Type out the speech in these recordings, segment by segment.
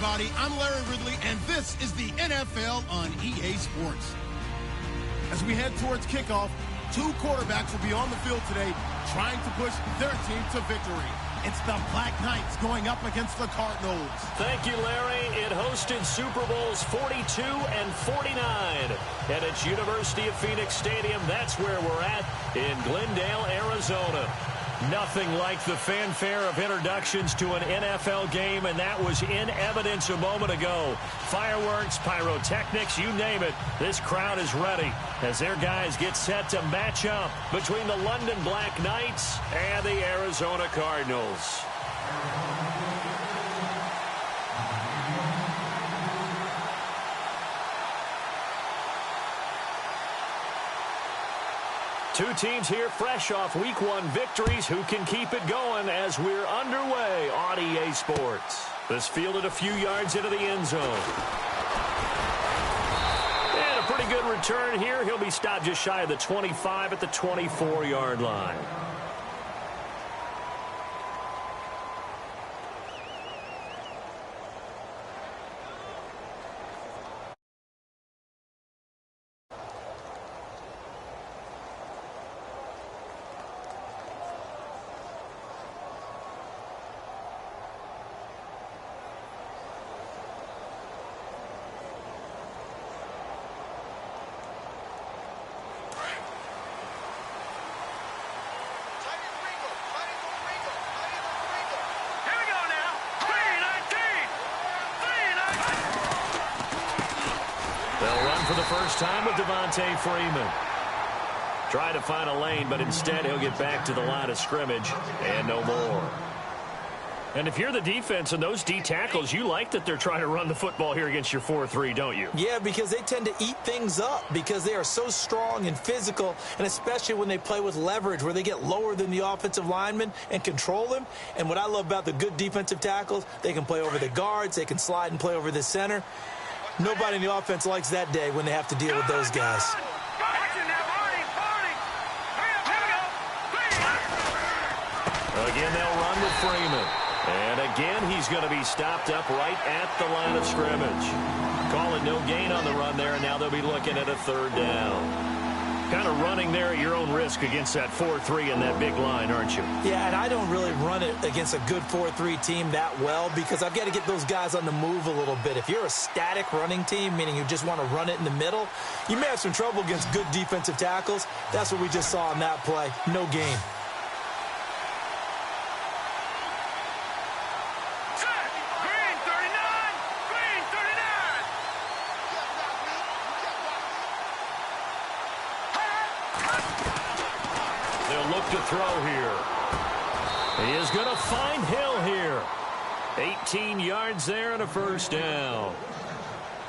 everybody. I'm Larry Ridley, and this is the NFL on EA Sports. As we head towards kickoff, two quarterbacks will be on the field today trying to push their team to victory. It's the Black Knights going up against the Cardinals. Thank you, Larry. It hosted Super Bowls 42 and 49. And it's University of Phoenix Stadium. That's where we're at in Glendale, Arizona. Nothing like the fanfare of introductions to an NFL game, and that was in evidence a moment ago. Fireworks, pyrotechnics, you name it. This crowd is ready as their guys get set to match up between the London Black Knights and the Arizona Cardinals. Two teams here fresh off Week 1 victories. Who can keep it going as we're underway on EA Sports? This fielded a few yards into the end zone. And a pretty good return here. He'll be stopped just shy of the 25 at the 24-yard line. For the first time with Devontae Freeman. Try to find a lane, but instead he'll get back to the line of scrimmage and no more. And if you're the defense and those D tackles, you like that they're trying to run the football here against your 4-3, don't you? Yeah, because they tend to eat things up because they are so strong and physical, and especially when they play with leverage where they get lower than the offensive lineman and control them. And what I love about the good defensive tackles, they can play over the guards, they can slide and play over the center. Nobody in the offense likes that day when they have to deal with those guys. Again, they'll run with Freeman. And again, he's going to be stopped up right at the line of scrimmage. Calling no gain on the run there, and now they'll be looking at a third down. Kind of running there at your own risk against that 4-3 and that big line, aren't you? Yeah, and I don't really run it against a good 4-3 team that well because I've got to get those guys on the move a little bit. If you're a static running team, meaning you just want to run it in the middle, you may have some trouble against good defensive tackles. That's what we just saw in that play. No gain. To throw here. He is going to find Hill here. 18 yards there and a first down.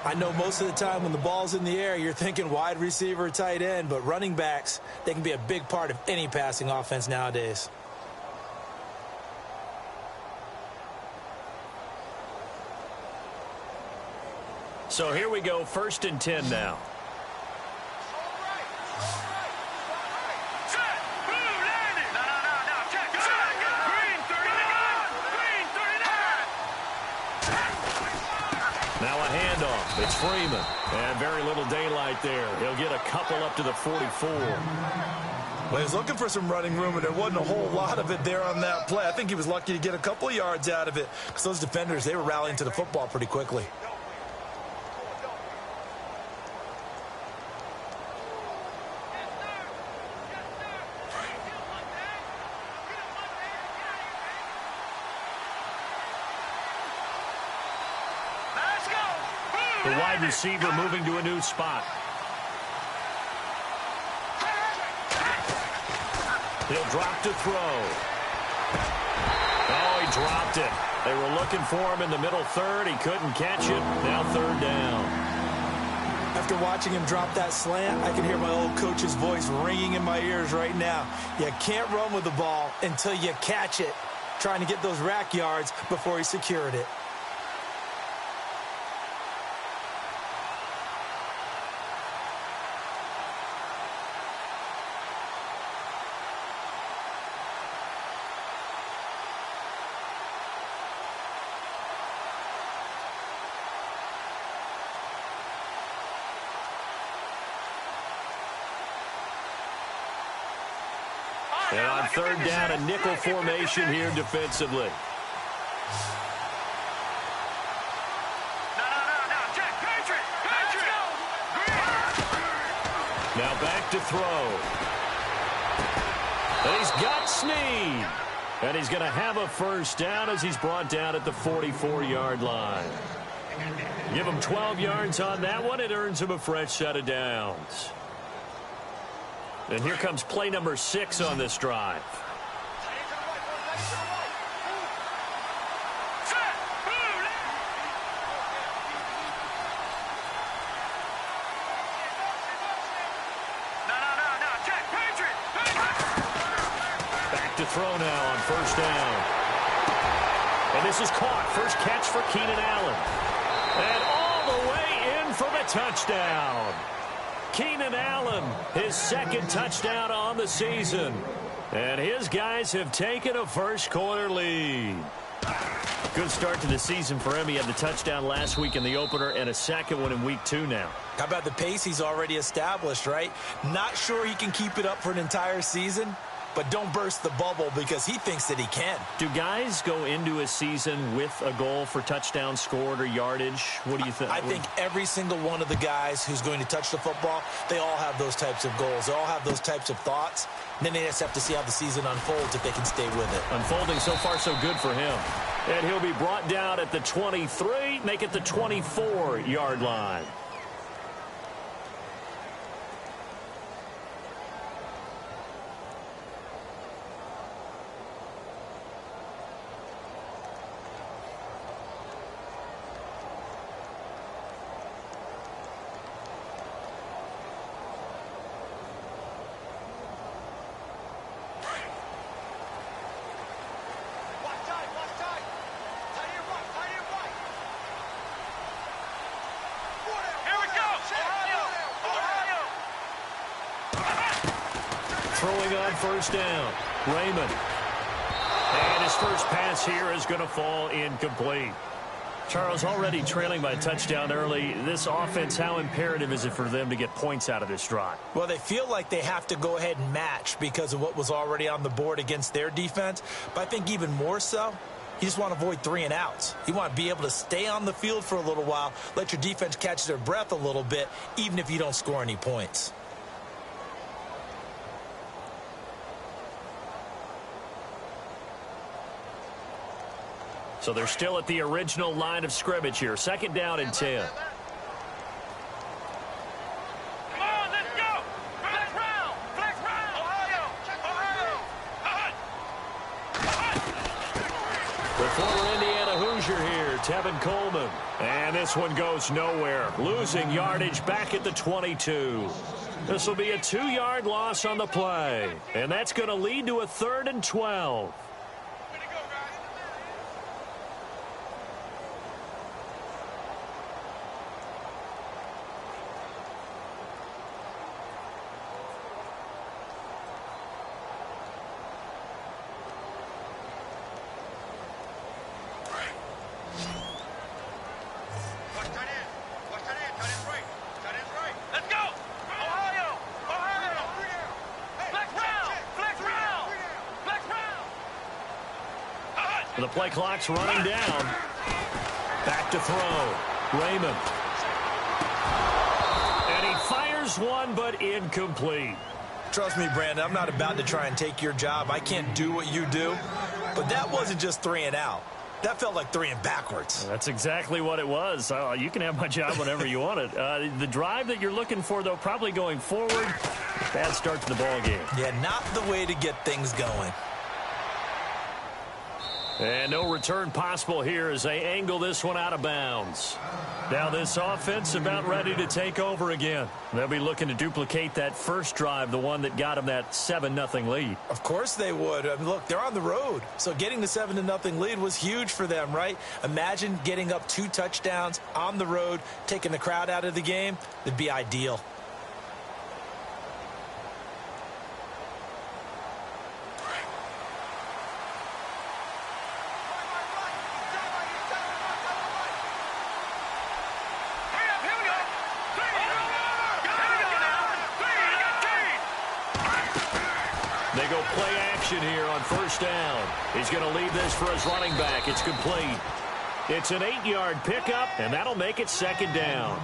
I know most of the time when the ball's in the air, you're thinking wide receiver, tight end, but running backs, they can be a big part of any passing offense nowadays. So here we go, 1st and 10 now. It's Freeman, and very little daylight there. He'll get a couple up to the 44. Well, he's looking for some running room, and there wasn't a whole lot of it there on that play. I think he was lucky to get a couple of yards out of it because those defenders, they were rallying to the football pretty quickly. The wide receiver moving to a new spot. He'll drop to throw. Oh, he dropped it. They were looking for him in the middle third. He couldn't catch it. Now third down. After watching him drop that slant, I can hear my old coach's voice ringing in my ears right now. You can't run with the ball until you catch it. Trying to get those rack yards before he secured it. And on third down, a nickel formation here defensively. Now back to throw. And he's got Snead. And he's going to have a first down as he's brought down at the 44-yard line. Give him 12 yards on that one. It earns him a fresh set of downs. And here comes play number 6 on this drive. To throw now on first down. And this is caught. First catch for Keenan Allen. And all the way in for the touchdown. Keenan Allen, his second touchdown on the season. And his guys have taken a first quarter lead. Good start to the season for him. He had the touchdown last week in the opener and a second one in week 2 now. How about the pace he's already established, right? Not sure he can keep it up for an entire season, but don't burst the bubble because he thinks that he can. Do guys go into a season with a goal for touchdown scored or yardage? What do you think? I think every single one of the guys who's going to touch the football, they all have those types of goals. They all have those types of thoughts. And then they just have to see how the season unfolds if they can stay with it. Unfolding so far so good for him. And he'll be brought down at the 23, make it the 24-yard line. Throwing on first down, Raymond. And his first pass here is going to fall incomplete. Charles, already trailing by a touchdown early. This offense, how imperative is it for them to get points out of this drive? Well, they feel like they have to go ahead and match because of what was already on the board against their defense. But I think even more so, you just want to avoid 3 and outs. You want to be able to stay on the field for a little while, let your defense catch their breath a little bit, even if you don't score any points. So they're still at the original line of scrimmage here. Second down and 10. Come on, let's go! Flex round! Flex round! Ohio! The former Indiana Hoosier here, Tevin Coleman. And this one goes nowhere. Losing yardage back at the 22. This will be a 2-yard loss on the play. And that's going to lead to a 3rd and 12. The play clock's running down. Back to throw. Raymond. And he fires one, but incomplete. Trust me, Brandon, I'm not about to try and take your job. I can't do what you do. But that wasn't just 3 and out. That felt like 3 and backwards. That's exactly what it was. You can have my job whenever you want it. The drive that you're looking for, though, probably going forward. Bad start to the ball game. Yeah, not the way to get things going. And no return possible here as they angle this one out of bounds. Now this offense about ready to take over again. They'll be looking to duplicate that first drive, the one that got them that 7-0 lead. Of course they would. I mean, look, they're on the road. So getting the 7-0 lead was huge for them, right? Imagine getting up 2 touchdowns on the road, taking the crowd out of the game. It'd be ideal. They go play formation here on first down. He's going to leave this for his running back. It's complete. It's an 8-yard pickup, and that'll make it second down.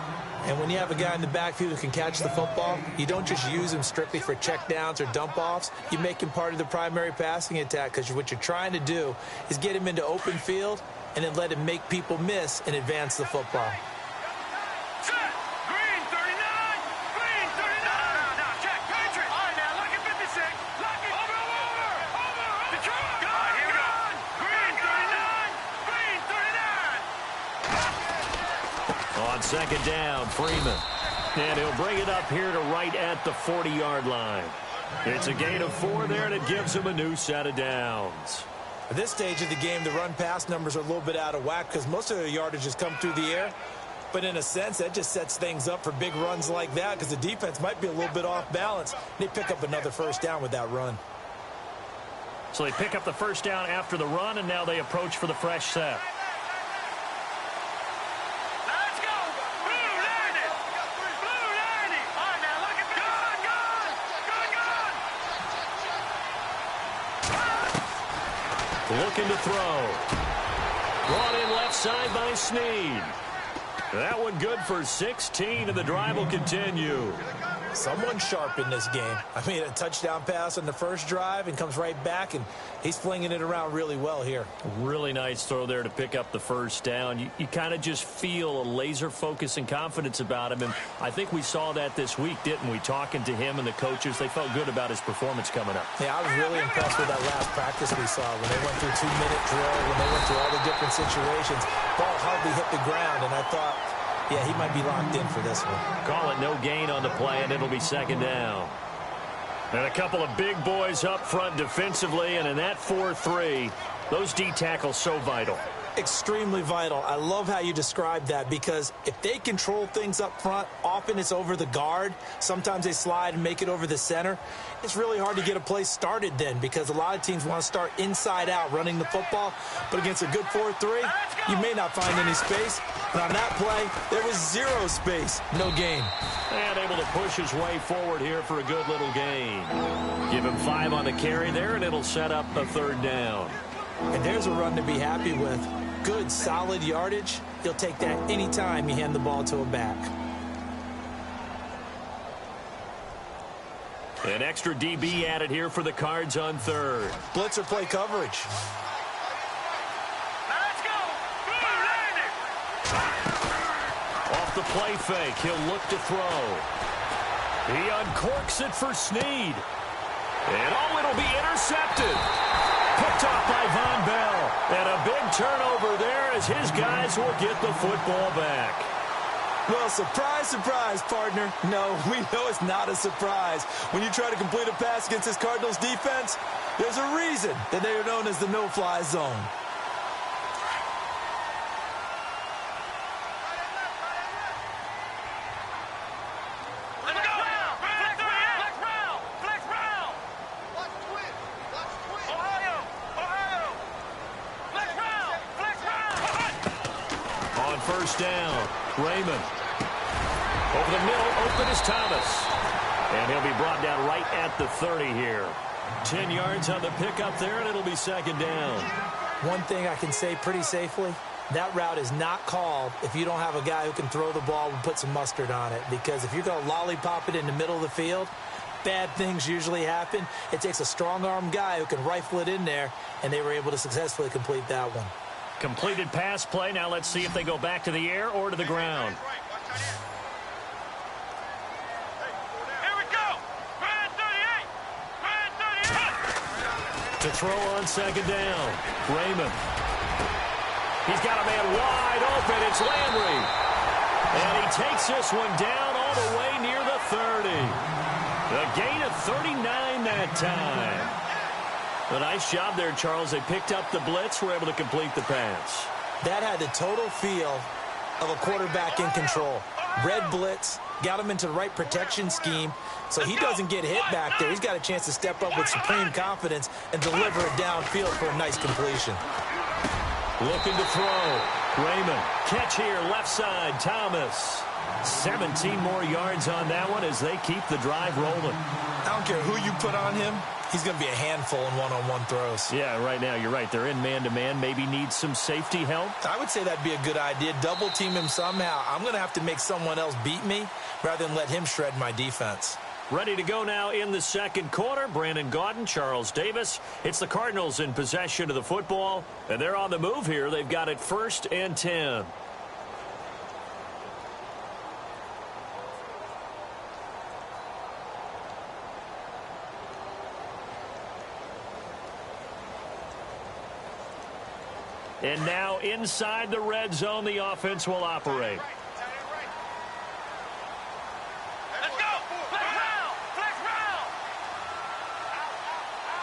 And when you have a guy in the backfield who can catch the football, you don't just use him strictly for checkdowns or dump-offs. You make him part of the primary passing attack, because what you're trying to do is get him into open field and then let him make people miss and advance the football. On second down, Freeman. And he'll bring it up here to right at the 40-yard line. It's a gain of 4 there, and it gives him a new set of downs. At this stage of the game, the run-pass numbers are a little bit out of whack because most of the yardage has come through the air. But in a sense, that just sets things up for big runs like that because the defense might be a little bit off balance. They pick up another first down with that run. So they pick up the first down after the run, and now they approach for the fresh set. Looking to throw. Brought in left side by Snead. That one good for 16, and the drive will continue. Someone sharp in this game. I mean, a touchdown pass on the first drive and comes right back, and he's flinging it around really well here. Really nice throw there to pick up the first down. You kind of just feel a laser focus and confidence about him, and I think we saw that this week, didn't we? Talking to him and the coaches, they felt good about his performance coming up. Yeah, I was really impressed with that last practice we saw when they went through 2-minute drill, when they went through all the different situations. Ball hardly hit the ground, and I thought, yeah, he might be locked in for this one. Call it no gain on the play, and it'll be second down. And a couple of big boys up front defensively, and in that 4-3, those D tackles so vital. Extremely vital. I love how you describe that because if they control things up front, often it's over the guard. Sometimes they slide and make it over the center. It's really hard to get a play started then because a lot of teams want to start inside out running the football. But against a good 4-3, you may not find any space. And on that play, there was 0 space. No gain. And able to push his way forward here for a good little gain. Give him 5 on the carry there, and it'll set up a third down. And there's a run to be happy with. Good, solid yardage. He'll take that anytime you hand the ball to a back. An extra DB added here for the Cards on third. Blitzer play coverage. Let's go! Off the play fake, he'll look to throw. He uncorks it for Snead. And oh, it'll be intercepted. Picked off by Von Bell. And a big turnover there as his guys will get the football back. Well, surprise, surprise, partner. No, we know it's not a surprise. When you try to complete a pass against this Cardinals defense, there's a reason that they are known as the no-fly zone. First down, Raymond. Over the middle, open is Thomas. And he'll be brought down right at the 30 here. 10 yards on the pickup there, and it'll be second down. One thing I can say pretty safely, that route is not called if you don't have a guy who can throw the ball and put some mustard on it. Because if you're going to lollipop it in the middle of the field, bad things usually happen. It takes a strong-arm guy who can rifle it in there, and they were able to successfully complete that one. Completed pass play. Now let's see if they go back to the air or to the ground. Here we go. Grand 38. Grand 38. To throw on second down, Raymond. He's got a man wide open. It's Landry. And he takes this one down all the way near the 30. A gain of 39 that time. A nice job there, Charles. They picked up the blitz, were able to complete the pass. That had the total feel of a quarterback in control. Red blitz, got him into the right protection scheme, so he doesn't get hit back there. He's got a chance to step up with supreme confidence and deliver it downfield for a nice completion. Looking to throw. Raymond. Catch here, left side, Thomas. 17 more yards on that one as they keep the drive rolling. I don't care who you put on him. he's going to be a handful in one-on-one throws. Yeah, right now you're right. They're in man-to-man. Maybe needs some safety help. I would say that'd be a good idea. Double team him somehow. I'm going to have to make someone else beat me rather than let him shred my defense. Ready to go now in the second quarter. Brandon Gaudin, Charles Davis. It's the Cardinals in possession of the football, and they're on the move here. They've got it 1st and 10. And now inside the red zone, the offense will operate. Let's go! Flex round! Flex round!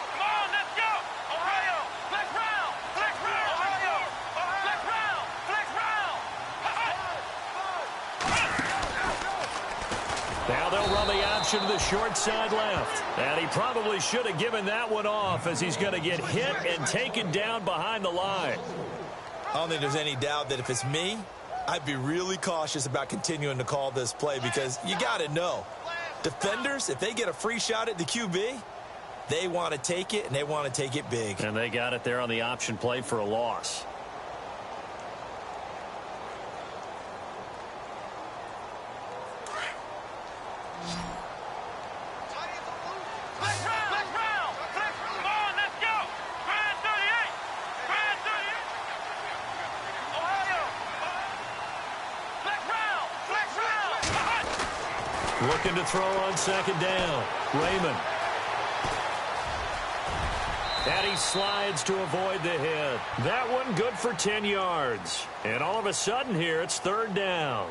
Come on, let's go! Ohio! Flex round! Flex round! Ohio! Flex round! Flex round! Now they'll run the option to the short side left. And he probably should have given that one off, as he's going to get hit and taken down behind the line. I don't think there's any doubt that if it's me, I'd be really cautious about continuing to call this play, because you got to know, defenders, if they get a free shot at the QB, they want to take it, and they want to take it big. And they got it there on the option play for a loss. Looking to throw on second down. Raymond. And he slides to avoid the hit. That one good for 10 yards. And all of a sudden here, it's 3rd down.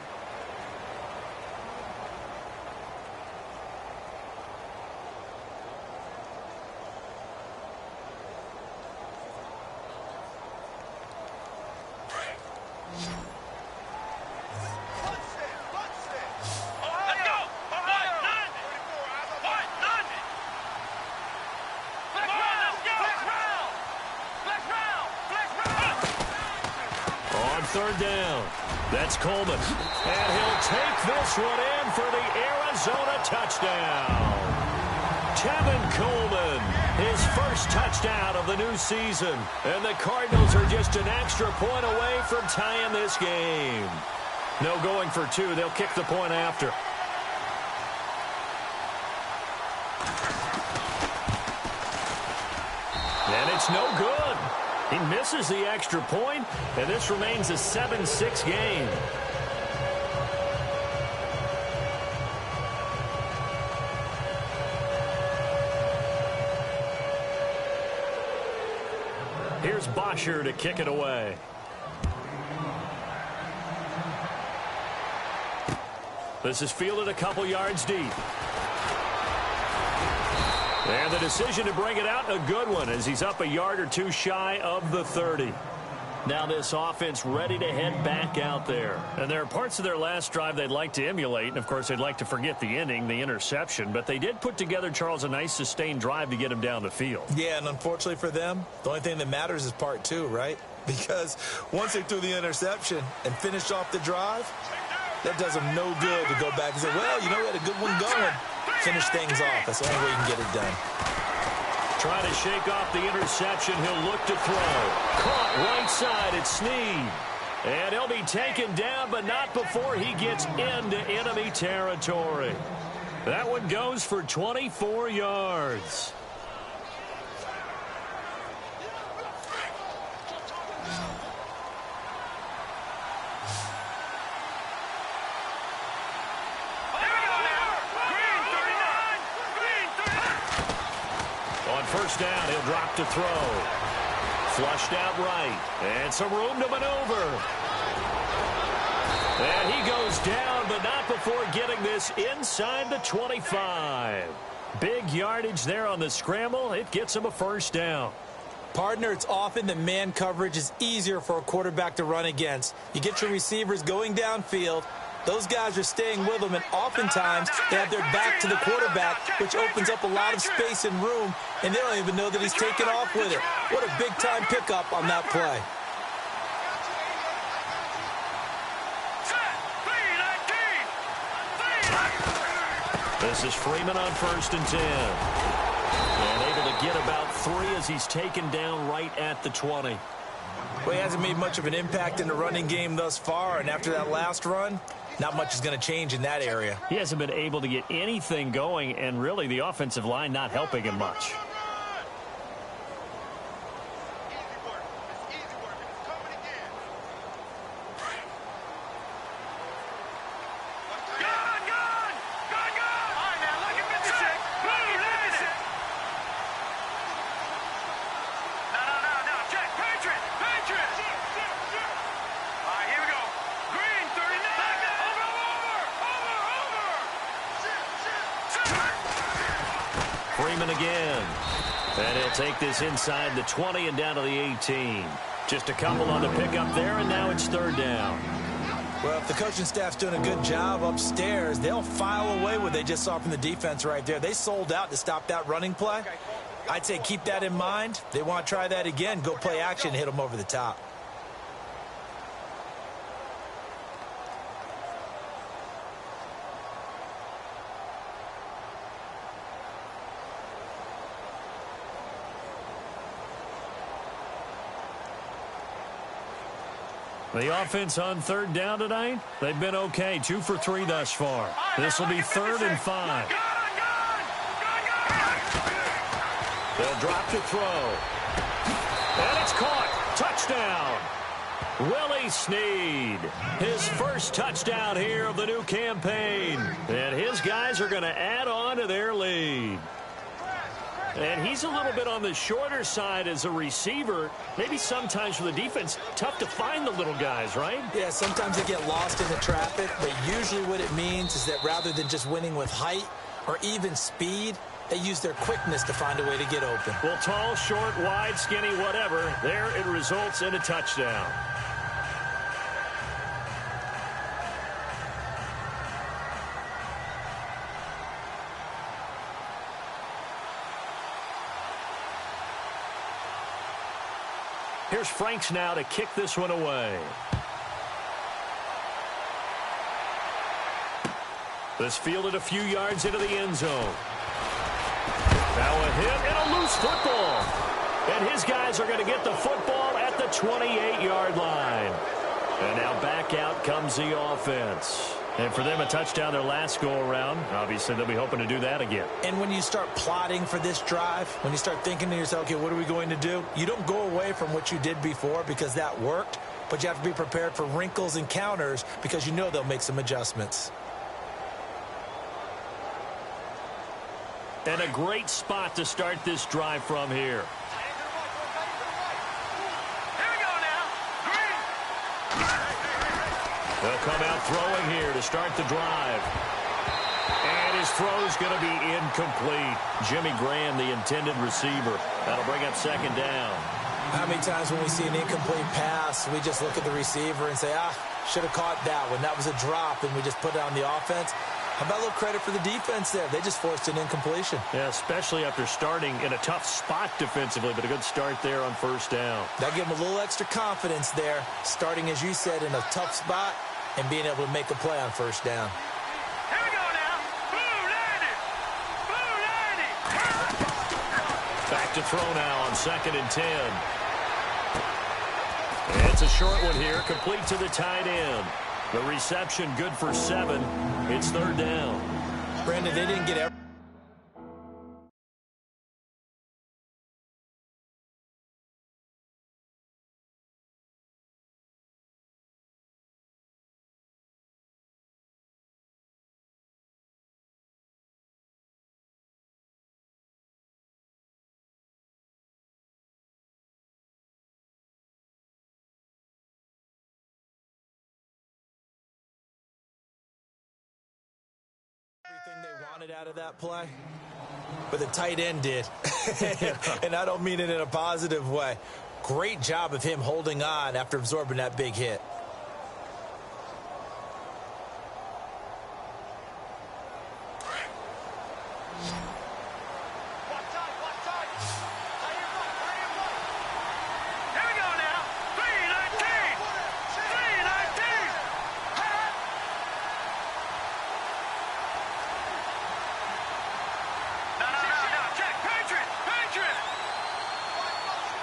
Down. That's Coleman. And he'll take this one in for the Arizona touchdown. Tevin Coleman, his first touchdown of the new season. And the Cardinals are just an extra point away from tying this game. No going for 2. They'll kick the point after. And it's no good. He misses the extra point, and this remains a 7-6 game. Here's Bosher to kick it away. This is fielded a couple yards deep. And the decision to bring it out, a good one, as he's up a yard or 2 shy of the 30. Now this offense ready to head back out there. And there are parts of their last drive they'd like to emulate. And, of course, they'd like to forget the inning, the interception. But they did put together, Charles, a nice sustained drive to get him down the field. Yeah, and unfortunately for them, the only thing that matters is part 2, right? Because once they threw the interception and finished off the drive, that does them no good to go back and say, well, you know, we had a good one going. Finish things off. That's the only way you can get it done. Trying to shake off the interception. He'll look to throw. Caught right side. It's Snead. And he'll be taken down, but not before he gets into enemy territory. That one goes for 24 yards. First down, he'll drop to throw. Flushed out right. And some room to maneuver. And he goes down, but not before getting this inside the 25. Big yardage there on the scramble. It gets him a first down. Partner, it's often that man coverage is easier for a quarterback to run against. You get your receivers going downfield. Those guys are staying with them, and oftentimes they have their back to the quarterback, which opens up a lot of space and room, and they don't even know that he's taken off with it. What a big-time pickup on that play. This is Freeman on 1st and 10. And able to get about 3 as he's taken down right at the 20. Well, he hasn't made much of an impact in the running game thus far, and after that last run, not much is going to change in that area. He hasn't been able to get anything going, and really the offensive line not helping him much. Again, and he'll take this inside the 20 and down to the 18. Just a couple on the pickup there, and now it's 3rd down. Well, if the coaching staff's doing a good job upstairs, they'll file away what they just saw from the defense right there. They sold out to stop that running play. I'd say keep that in mind. They want to try that again, go play action, hit them over the top. The offense on 3rd down tonight, they've been okay. 2 for 3 thus far. This will be 3rd and 5. They'll drop to throw. And it's caught. Touchdown. Willie Snead. His first touchdown here of the new campaign. And his guys are going to add on to their lead. And he's a little bit on the shorter side as a receiver. Maybe sometimes for the defense, tough to find the little guys, right? Yeah, sometimes they get lost in the traffic, but usually what it means is that rather than just winning with height or even speed, they use their quickness to find a way to get open. Well, tall, short, wide, skinny, whatever, there it results in a touchdown. Here's Franks now to kick this one away. This fielded a few yards into the end zone. Now a hit and a loose football. And his guys are going to get the football at the 28-yard line. And now back out comes the offense. And for them, a touchdown their last go-around. Obviously, they'll be hoping to do that again. And when you start plotting for this drive, when you start thinking to yourself, okay, what are we going to do? You don't go away from what you did before because that worked, but you have to be prepared for wrinkles and counters because you know they'll make some adjustments. And a great spot to start this drive from here. They'll come out throwing here to start the drive. And his throw's going to be incomplete. Jimmy Graham, the intended receiver. That'll bring up 2nd down. How many times when we see an incomplete pass, we just look at the receiver and say, should have caught that one. That was a drop, and we just put it on the offense. How about a little credit for the defense there? They just forced an incompletion. Yeah, especially after starting in a tough spot defensively, but a good start there on 1st down. That gave them a little extra confidence there, starting, as you said, in a tough spot and being able to make a play on 1st down. Here we go now. Back to throw now on 2nd and 10. It's a short one here, complete to the tight end. The reception good for 7. It's 3rd down. Brandon, they didn't get everything. They wanted out of that play, but the tight end did. And I don't mean it in a positive way. Great job of him holding on after absorbing that big hit.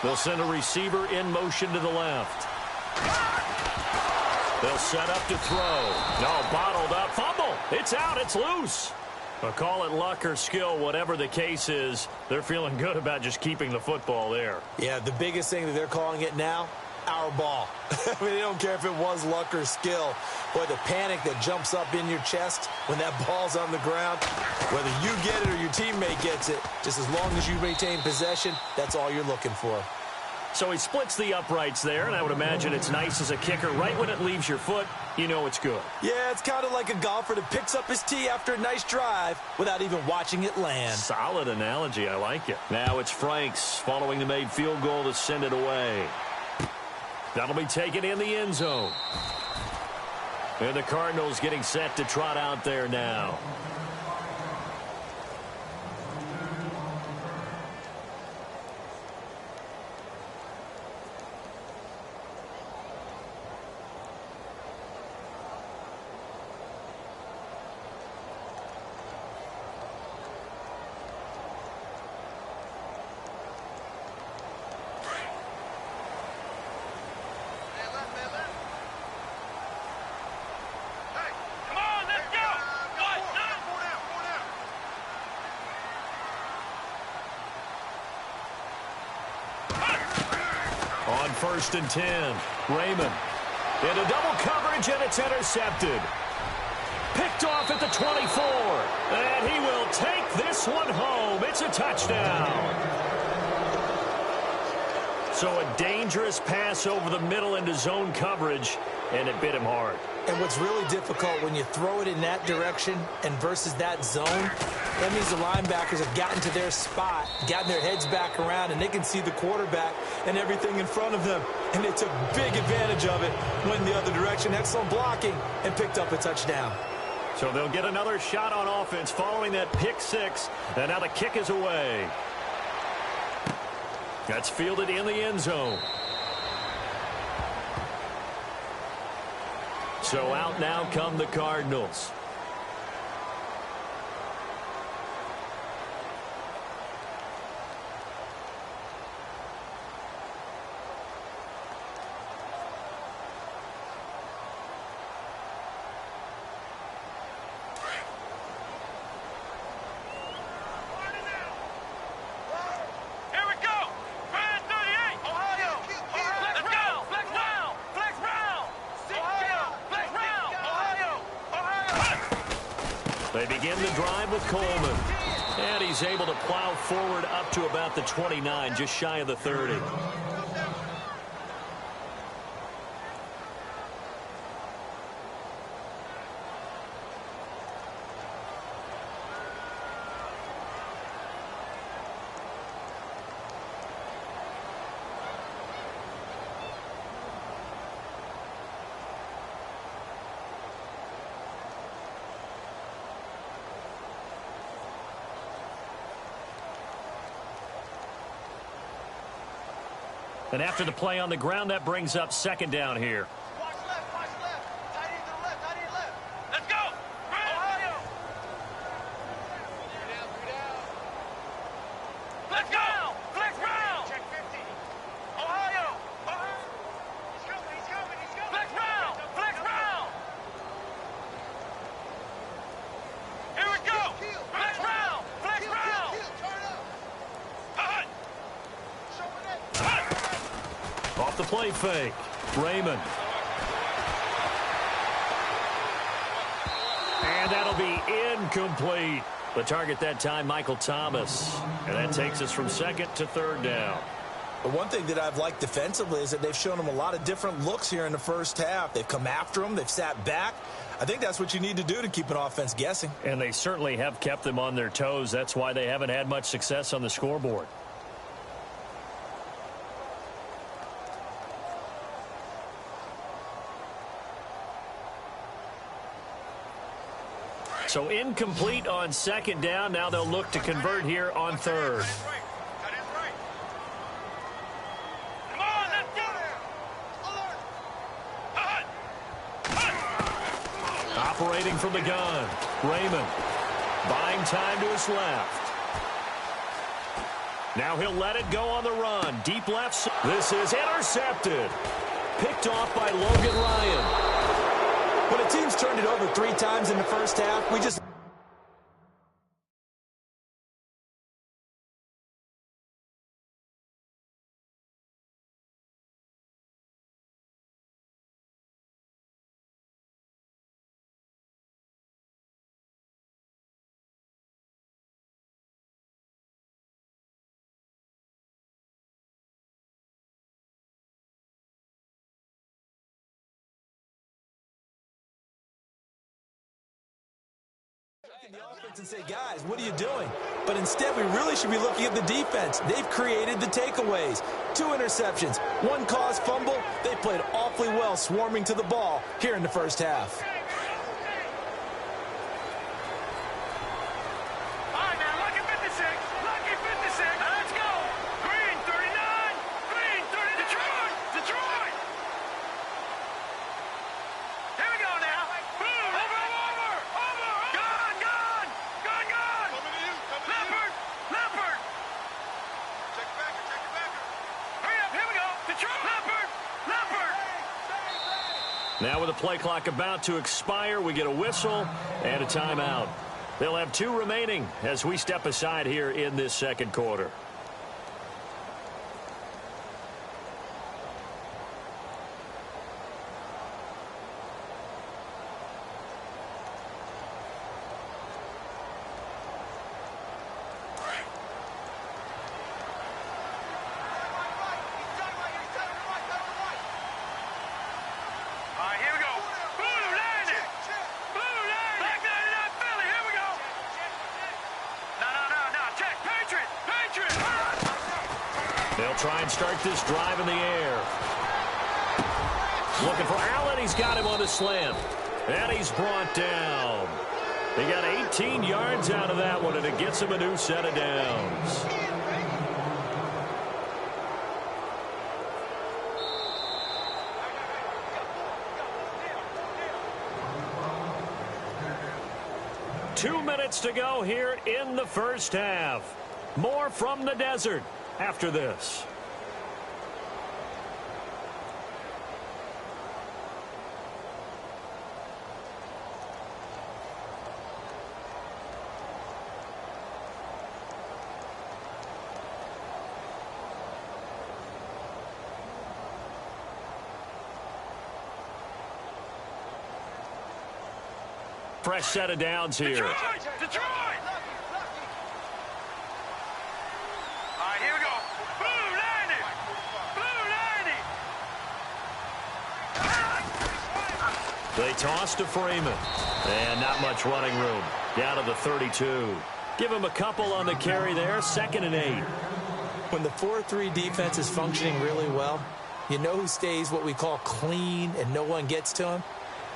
They'll send a receiver in motion to the left. They'll set up to throw. No, bottled up. Fumble. It's out. It's loose. Well, call it luck or skill, whatever the case is. They're feeling good about just keeping the football there. Yeah, the biggest thing that they're calling it now, our ball. I mean, they don't care if it was luck or skill. Boy, the panic that jumps up in your chest when that ball's on the ground, whether you get it or your teammate gets it, just as long as you retain possession, that's all you're looking for. So he splits the uprights there, and I would imagine it's nice as a kicker. Right when it leaves your foot, you know it's good. Yeah, it's kind of like a golfer that picks up his tee after a nice drive without even watching it land. Solid analogy. I like it. Now it's Franks following the made field goal to send it away. That'll be taken in the end zone. And the Cardinals getting set to trot out there now. On 1st and 10, Raymond into double coverage, and it's intercepted. Picked off at the 24, and he will take this one home. It's a touchdown. So a dangerous pass over the middle into zone coverage, and it bit him hard. And what's really difficult when you throw it in that direction and versus that zone, that means the linebackers have gotten to their spot, gotten their heads back around, and they can see the quarterback and everything in front of them. And they took big advantage of it, went in the other direction, excellent blocking, and picked up a touchdown. So they'll get another shot on offense following that pick six, and now the kick is away. That's fielded in the end zone. So out now come the Cardinals. They begin the drive with Coleman. And he's able to plow forward up to about the 29, just shy of the 30. And after the play on the ground, that brings up 2nd down here. Watch left, watch left. Tight end to the left, tight end left. Let's go. Ohio. 3 down. Let's go. Flex round. Check 50. Ohio. He's coming. Flex round. Here we go. Flex round. Turn up. Off the play fake, Raymond. And that'll be incomplete. The target that time, Michael Thomas. And that takes us from 2nd to 3rd down. But one thing that I've liked defensively is that they've shown them a lot of different looks here in the first half. They've come after them. They've sat back. I think that's what you need to do to keep an offense guessing. And they certainly have kept them on their toes. That's why they haven't had much success on the scoreboard. So incomplete on 2nd down. Now they'll look to convert here on 3rd. Operating from the gun, Raymond. Buying time to his left. Now he'll let it go on the run. Deep left. This is intercepted. Picked off by Logan Ryan. When a team's turned it over 3 times in the first half, we just... the offense and say, guys, what are you doing? But instead, we really should be looking at the defense. They've created the takeaways. 2 interceptions, 1 caused fumble. They played awfully well swarming to the ball here in the first half. All right, now, lucky 56. Lucky 56. Now, let's go. Green, 39. Green, 30. Detroit. Detroit. Here we go now. Boom. Over. Gone. Coming to you. Leopard. Check it back. Hurry up. Here we go. Detroit. Leopard. Now with the play clock about to expire, we get a whistle and a timeout. They'll have 2 remaining as we step aside here in this second quarter. All right, here we go. Blue landed. Black 99 Philly. Here we go. No. Check. Patriot. They'll try and start this drive in the air. Looking for Allen. He's got him on the slant. And he's brought down. He got 18 yards out of that one, and it gets him a new set of downs. Two minutes to go here in the first half. More from the desert after this. Fresh set of downs here. Detroit. All right, here we go. Blue landed. They toss to Freeman. And not much running room. Down to the 32. Give him a couple on the carry there. 2nd and 8. When the 4-3 defense is functioning really well, you know who stays what we call clean and no one gets to him?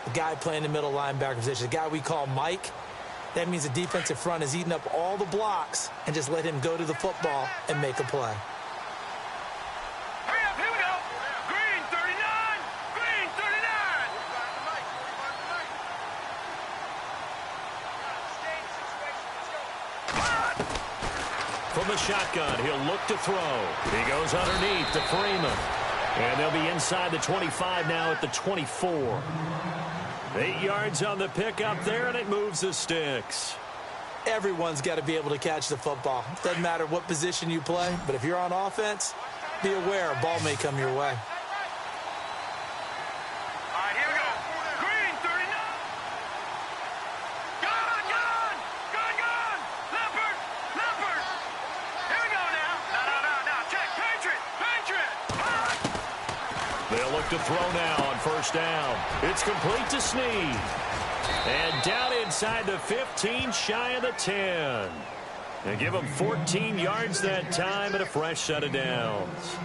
The guy playing the middle linebacker position, the guy we call Mike. That means the defensive front is eating up all the blocks and just let him go to the football and make a play. Hurry up, here we go. Green 39. From the shotgun, he'll look to throw. He goes underneath to Freeman. And they'll be inside the 25 now at the 24. 8 yards on the pickup there, and it moves the sticks. Everyone's got to be able to catch the football. Doesn't matter what position you play, but if you're on offense, be aware a ball may come your way. All right, here we go. Green 39. Gone. Leopard. Here we go now. No. Check. Patriot. They'll look to throw now on first down. It's complete to Snead. And down inside the 15, shy of the 10. And give him 14 yards that time and a fresh set of downs.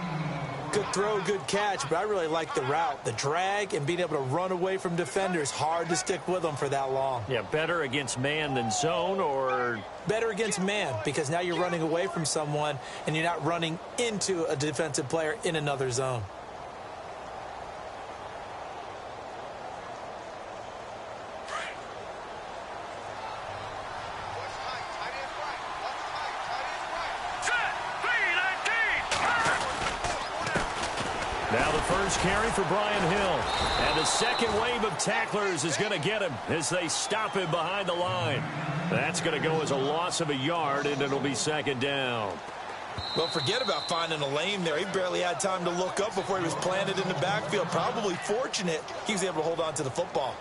Good throw, good catch, but I really like the route. The drag and being able to run away from defenders, hard to stick with them for that long. Yeah, better against man than zone, or... Better against man, because now you're running away from someone and you're not running into a defensive player in another zone. Set. 3. Now the first carry for Brian Hill. And the second wave of tacklers is going to get him as they stop him behind the line. That's going to go as a loss of a yard, and it'll be second down. Well, forget about finding a lane there. He barely had time to look up before he was planted in the backfield. Probably fortunate he was able to hold on to the football.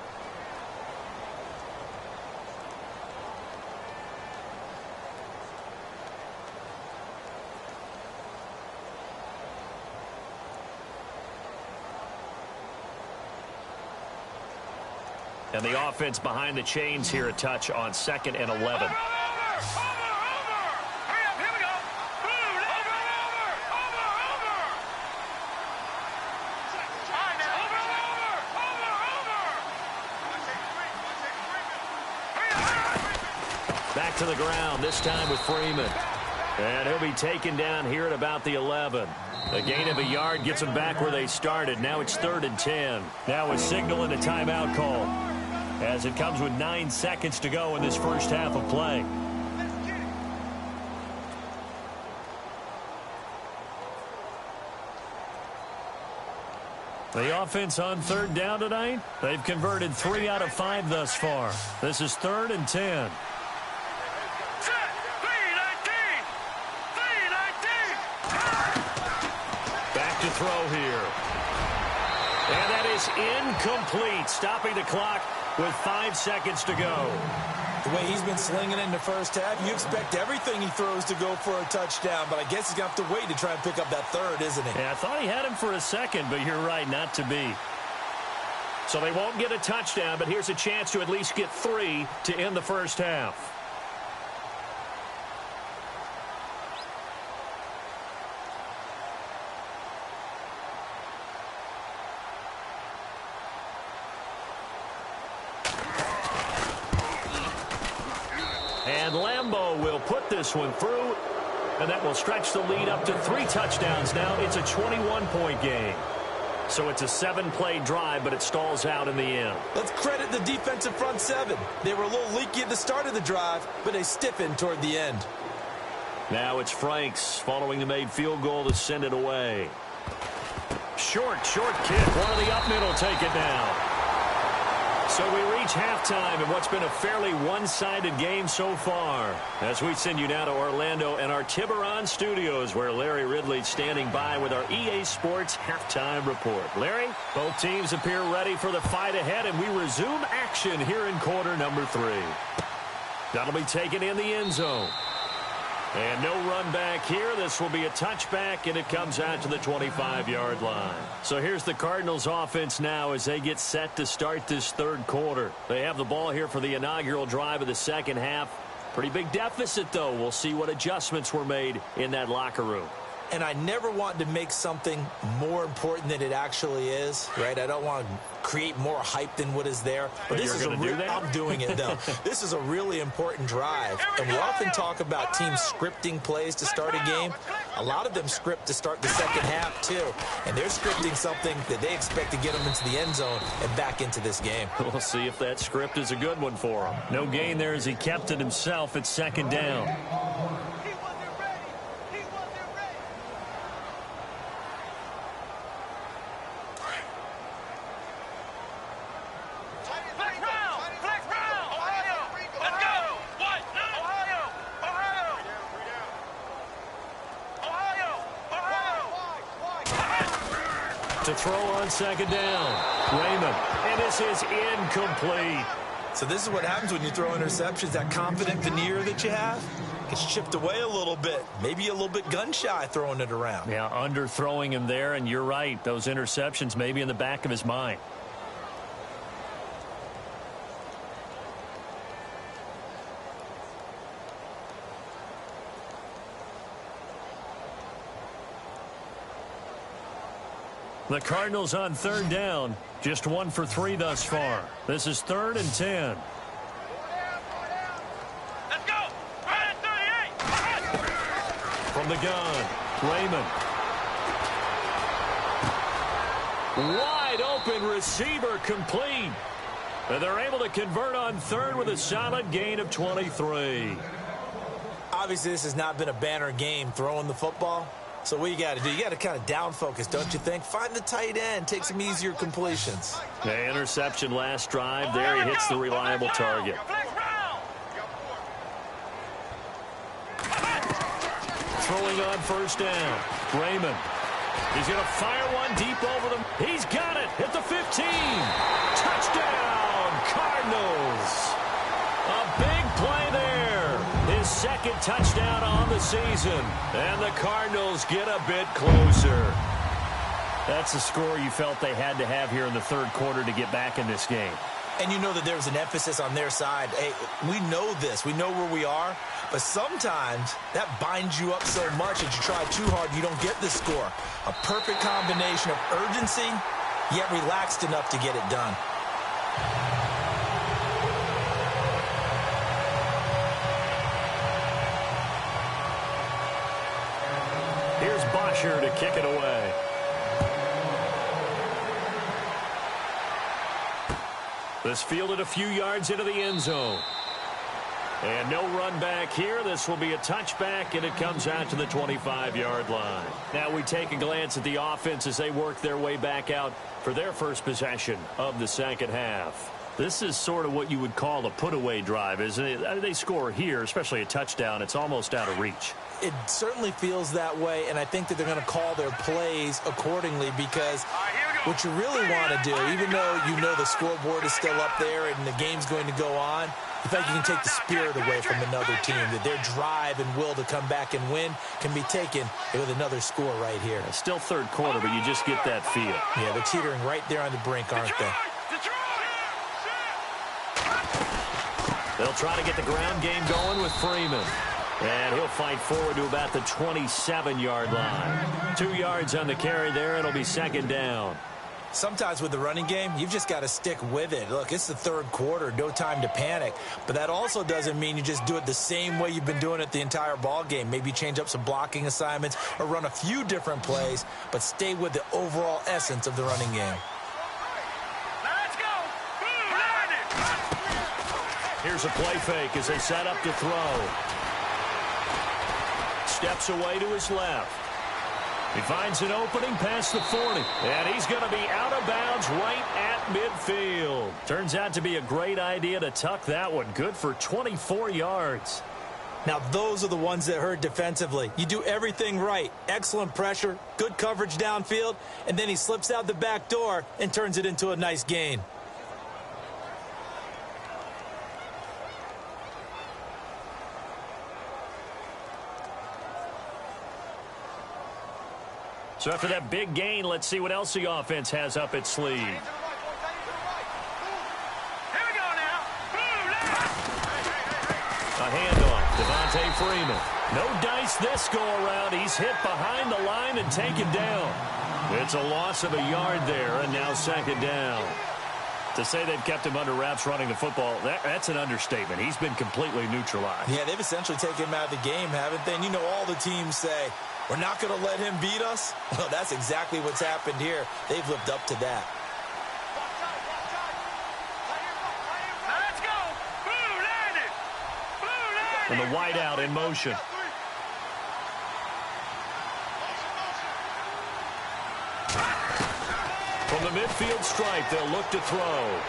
And the offense behind the chains here, a touch on 2nd and 11. Back to the ground, this time with Freeman. And he'll be taken down here at about the 11. A gain of a yard gets them back where they started. Now it's 3rd and 10. Now a signal and a timeout call, as it comes with 9 seconds to go in this first half of play. The offense on 3rd down tonight, they've converted 3 out of 5 thus far. This is 3rd and 10. Back to throw here. And that is incomplete, stopping the clock with 5 seconds to go. The way he's been slinging it in the first half, you expect everything he throws to go for a touchdown, but I guess he's going to have to wait to try and pick up that 3rd, isn't he? Yeah, I thought he had him for a second, but you're right, not to be. So they won't get a touchdown, but here's a chance to at least get 3 to end the first half. And Lambeau will put this one through, and that will stretch the lead up to 3 touchdowns now. It's a 21-point game. So it's a 7-play drive, but it stalls out in the end. Let's credit the defensive front 7. They were a little leaky at the start of the drive, but they stiffened toward the end. Now it's Franks following the made field goal to send it away. Short kick. One of the up middle take it down. So we reach halftime in what's been a fairly one-sided game so far, as we send you now to Orlando and our Tiburon studios, where Larry Ridley's standing by with our EA Sports halftime report. Larry, both teams appear ready for the fight ahead, and we resume action here in quarter number 3. That'll be taken in the end zone. And no run back here. This will be a touchback, and it comes out to the 25-yard line. So here's the Cardinals offense now as they get set to start this 3rd quarter. They have the ball here for the inaugural drive of the second half. Pretty big deficit, though. We'll see what adjustments were made in that locker room. And I never want to make something more important than it actually is, right? I don't want to create more hype than what is there. But this is I'm doing it, though. This is a really important drive. And we often talk about teams scripting plays to start a game. A lot of them script to start the second half, too. And they're scripting something that they expect to get them into the end zone and back into this game. We'll see if that script is a good one for him. No gain there as he kept it himself at 2nd down. To throw on 2nd down. Raymond. And this is incomplete. So this is what happens when you throw interceptions. That confident veneer that you have gets chipped away a little bit. Maybe a little bit gun-shy throwing it around. Yeah, underthrowing him there, and you're right. Those interceptions may be in the back of his mind. The Cardinals on 3rd down, just 1 for 3 thus far. This is 3rd and 10. Let's go! Right at 38! From the gun, Raymond. Wide open receiver complete. And they're able to convert on 3rd with a solid gain of 23. Obviously, this has not been a banner game throwing the football. So what you got to do, you got to kind of down focus, don't you think? Find the tight end, take some easier completions. The interception last drive there. He hits the reliable target. Throwing on first down. Raymond. He's going to fire one deep over them. He's got it at the 15. Touchdown, Cardinals. A big play there. His second touchdown on the season. And the Cardinals get a bit closer. That's the score you felt they had to have here in the third quarter to get back in this game. And you know that there's an emphasis on their side. Hey, we know this. We know where we are. But sometimes that binds you up so much that you try too hard, you don't get the score. A perfect combination of urgency, yet relaxed enough to get it done. Here's Bosher to kick it away. This fielded a few yards into the end zone. And no run back here. This will be a touchback, and it comes out to the 25-yard line. Now we take a glance at the offense as they work their way back out for their first possession of the second half. This is sort of what you would call a put-away drive, isn't it? They score here, especially a touchdown. It's almost out of reach. It certainly feels that way, and I think that they're going to call their plays accordingly because what you really want to do, even though you know the scoreboard is still up there and the game's going to go on, I think you can take the spirit away from another team, that their drive and will to come back and win can be taken with another score right here. It's still third quarter, but you just get that feel. Yeah, they're teetering right there on the brink, aren't they? They'll try to get the ground game going with Freeman. And he'll fight forward to about the 27-yard line. 2 yards on the carry there. It'll be second down. Sometimes with the running game, you've just got to stick with it. Look, it's the third quarter, no time to panic. But that also doesn't mean you just do it the same way you've been doing it the entire ball game. Maybe change up some blocking assignments or run a few different plays, but stay with the overall essence of the running game. Let's go. Here's a play fake as they set up to throw. Steps away to his left. He finds an opening past the 40. And he's going to be out of bounds right at midfield. Turns out to be a great idea to tuck that one. Good for 24 yards. Now, those are the ones that hurt defensively. You do everything right. Excellent pressure, good coverage downfield, and then he slips out the back door and turns it into a nice gain. So after that big gain, let's see what else the offense has up its sleeve. Here we go now. A handoff. Devontae Freeman. No dice this go around. He's hit behind the line and taken down. It's a loss of a yard there, and now second down. To say they've kept him under wraps running the football, that's an understatement. He's been completely neutralized. Yeah, they've essentially taken him out of the game, haven't they? And you know all the teams say, we're not going to let him beat us. Well, that's exactly what's happened here. They've lived up to that. Let's go. Blue landed. Blue landed. And the wideout in motion. From the midfield stripe, they'll look to throw.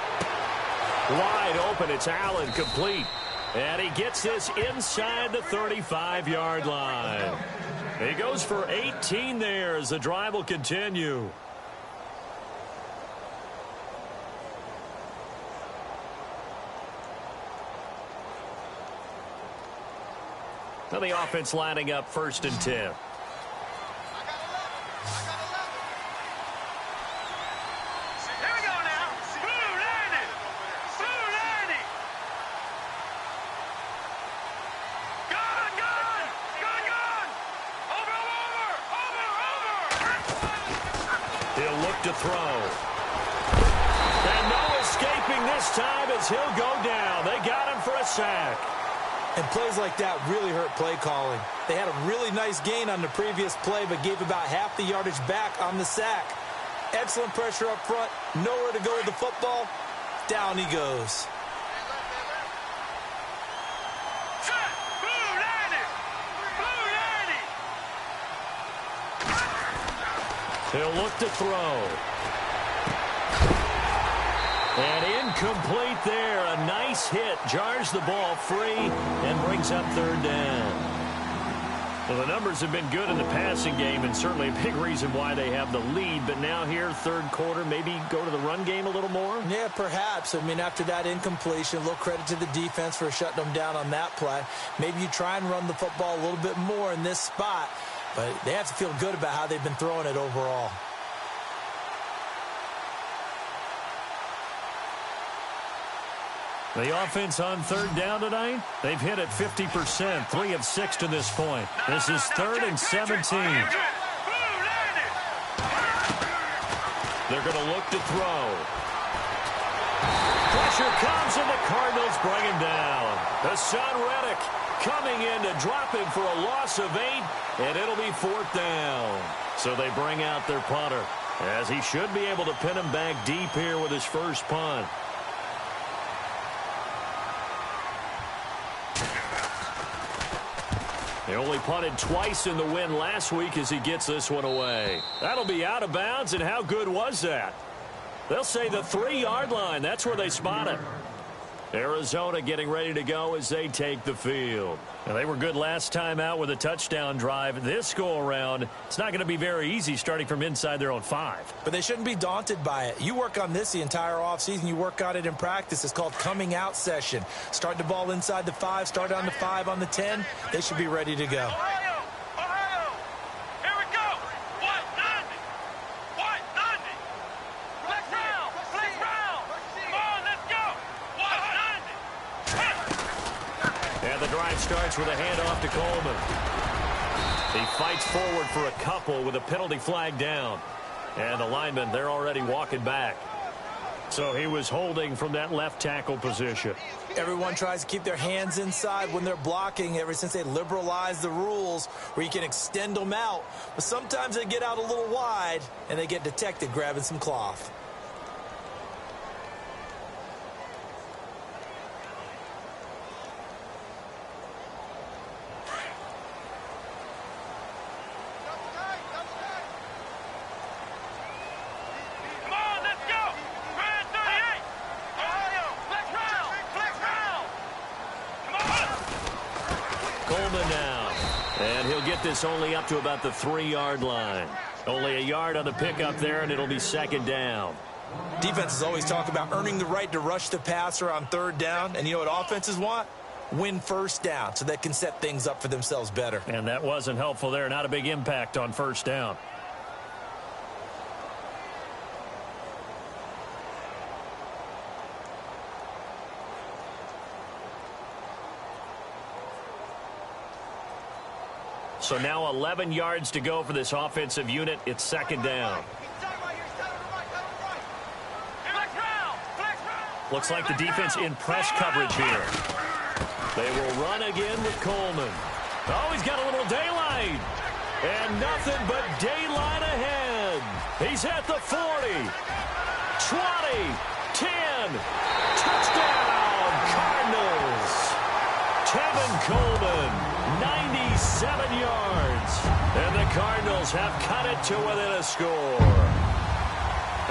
Wide open, it's Allen, complete. And he gets this inside the 35-yard line. He goes for 18 there as the drive will continue. Now the offense lining up 1st and 10. To throw. And no escaping this time as he'll go down. They got him for a sack. And plays like that really hurt play calling. They had a really nice gain on the previous play, but gave about half the yardage back on the sack. Excellent pressure up front. Nowhere to go with the football. Down he goes. He'll look to throw. And incomplete there. A nice hit. Jars the ball free and brings up third down. Well, the numbers have been good in the passing game and certainly a big reason why they have the lead. But now here, third quarter, maybe go to the run game a little more? Yeah, perhaps. I mean, after that incompletion, a little credit to the defense for shutting them down on that play. Maybe you try and run the football a little bit more in this spot. But they have to feel good about how they've been throwing it overall. The offense on third down tonight, they've hit it 50%, 3 of 6 to this point. This is 3rd and 17. They're going to look to throw. Pressure comes and the Cardinals bring him down. Hassan Reddick coming in to drop him for a loss of 8, and it'll be 4th down. So they bring out their punter, as he should be able to pin him back deep here with his first punt. He only punted twice in the win last week as he gets this one away. That'll be out of bounds, and how good was that? They'll say the 3-yard line. That's where they spot it. Arizona getting ready to go as they take the field. Now, they were good last time out with a touchdown drive. This go-around, it's not going to be very easy starting from inside their own 5. But they shouldn't be daunted by it. You work on this the entire offseason. You work on it in practice. It's called coming out session. Start the ball inside the 5, start on the 5, on the 10. They should be ready to go. Starts with a handoff to Coleman. He fights forward for a couple with a penalty flag down. And the linemen, they're already walking back. So he was holding from that left tackle position. Everyone tries to keep their hands inside when they're blocking ever since they liberalized the rules where you can extend them out. But sometimes they get out a little wide and they get detected grabbing some cloth. This only up to about the 3-yard line. Only a yard on the pickup there, and it'll be 2nd down. Defenses always talk about earning the right to rush the passer on 3rd down, and you know what offenses want? Win 1st down so they can set things up for themselves better. And that wasn't helpful there. Not a big impact on 1st down. So now 11 yards to go for this offensive unit. It's 2nd down. Looks like the defense in press coverage here. They will run again with Coleman. Oh, he's got a little daylight. And nothing but daylight ahead. He's at the 40. 20. 10. Touchdown, Cardinals. Tevin Coleman. 97 yards. And the Cardinals have cut it to within a score.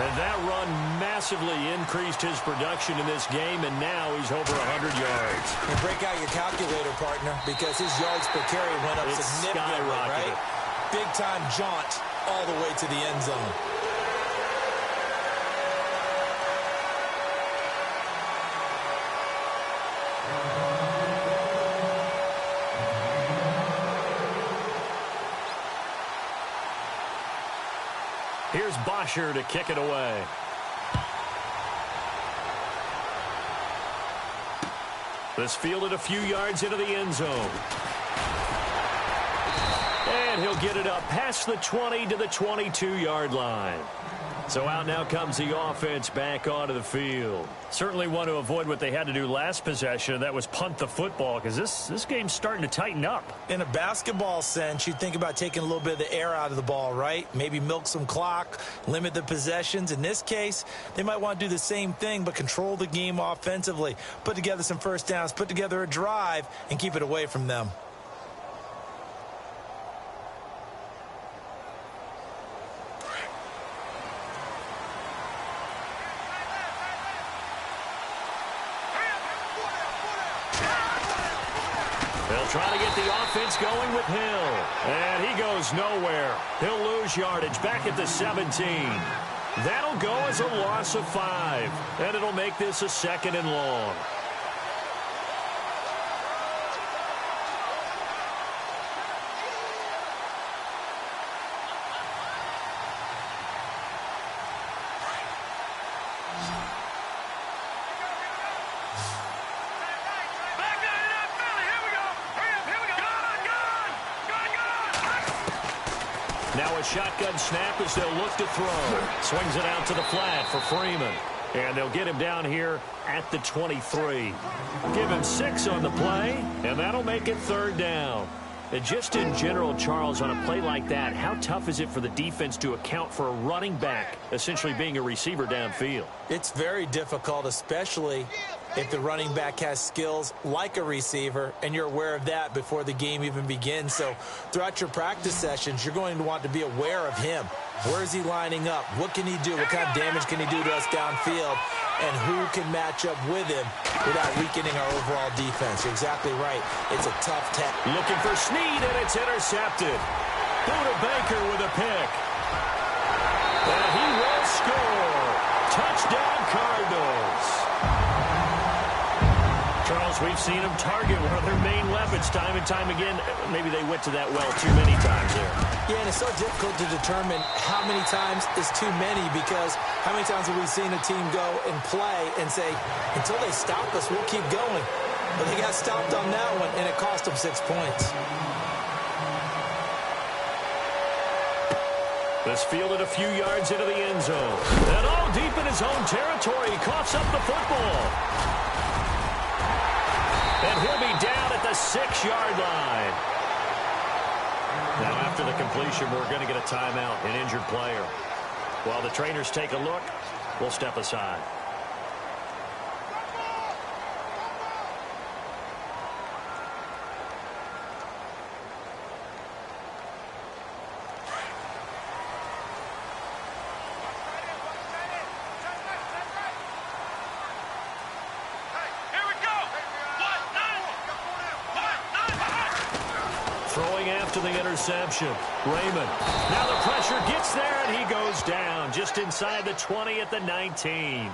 And that run massively increased his production in this game, and now he's over 100 yards. And break out your calculator, partner, because his yards per carry went up significantly, right? Big-time jaunt all the way to the end zone. Here's Bosher to kick it away. This fielded a few yards into the end zone. And he'll get it up past the 20 to the 22-yard line. So out now comes the offense back onto the field. Certainly want to avoid what they had to do last possession. That was punt the football, because this game's starting to tighten up. In a basketball sense, you'd think about taking a little bit of the air out of the ball, right? Maybe milk some clock, limit the possessions. In this case, they might want to do the same thing, but control the game offensively. Put together some first downs, put together a drive, and keep it away from them. They'll try to get the offense going with Hill. And he goes nowhere. He'll lose yardage back at the 17. That'll go as a loss of 5. And it'll make this a 2nd and long. Now a shotgun snap as they'll look to throw. Swings it out to the flat for Freeman. And they'll get him down here at the 23. Give him 6 on the play, and that'll make it 3rd down. And just in general, Charles, on a play like that, how tough is it for the defense to account for a running back essentially being a receiver downfield? It's very difficult, especially if the running back has skills like a receiver, and you're aware of that before the game even begins. So throughout your practice sessions, you're going to want to be aware of him. Where is he lining up? What can he do? What kind of damage can he do to us downfield? And who can match up with him without weakening our overall defense? You're exactly right. It's a tough test. Looking for Snead, and it's intercepted. Buda Baker with a pick. And he will score. Touchdown, Cardinals. Charles, we've seen them target one of their main weapons time and time again. Maybe they went to that well too many times there. Yeah, and it's so difficult to determine how many times is too many, because how many times have we seen a team go and play and say, until they stop us, we'll keep going. But they got stopped on that one, and it cost them 6 points. This fielded a few yards into the end zone. And all deep in his own territory, he coughs up the football. And he'll be down at the 6-yard line. Now, after the completion, we're going to get a timeout, an injured player. While the trainers take a look, we'll step aside. After the interception, Raymond. Now the pressure gets there, and he goes down just inside the 20 at the 19.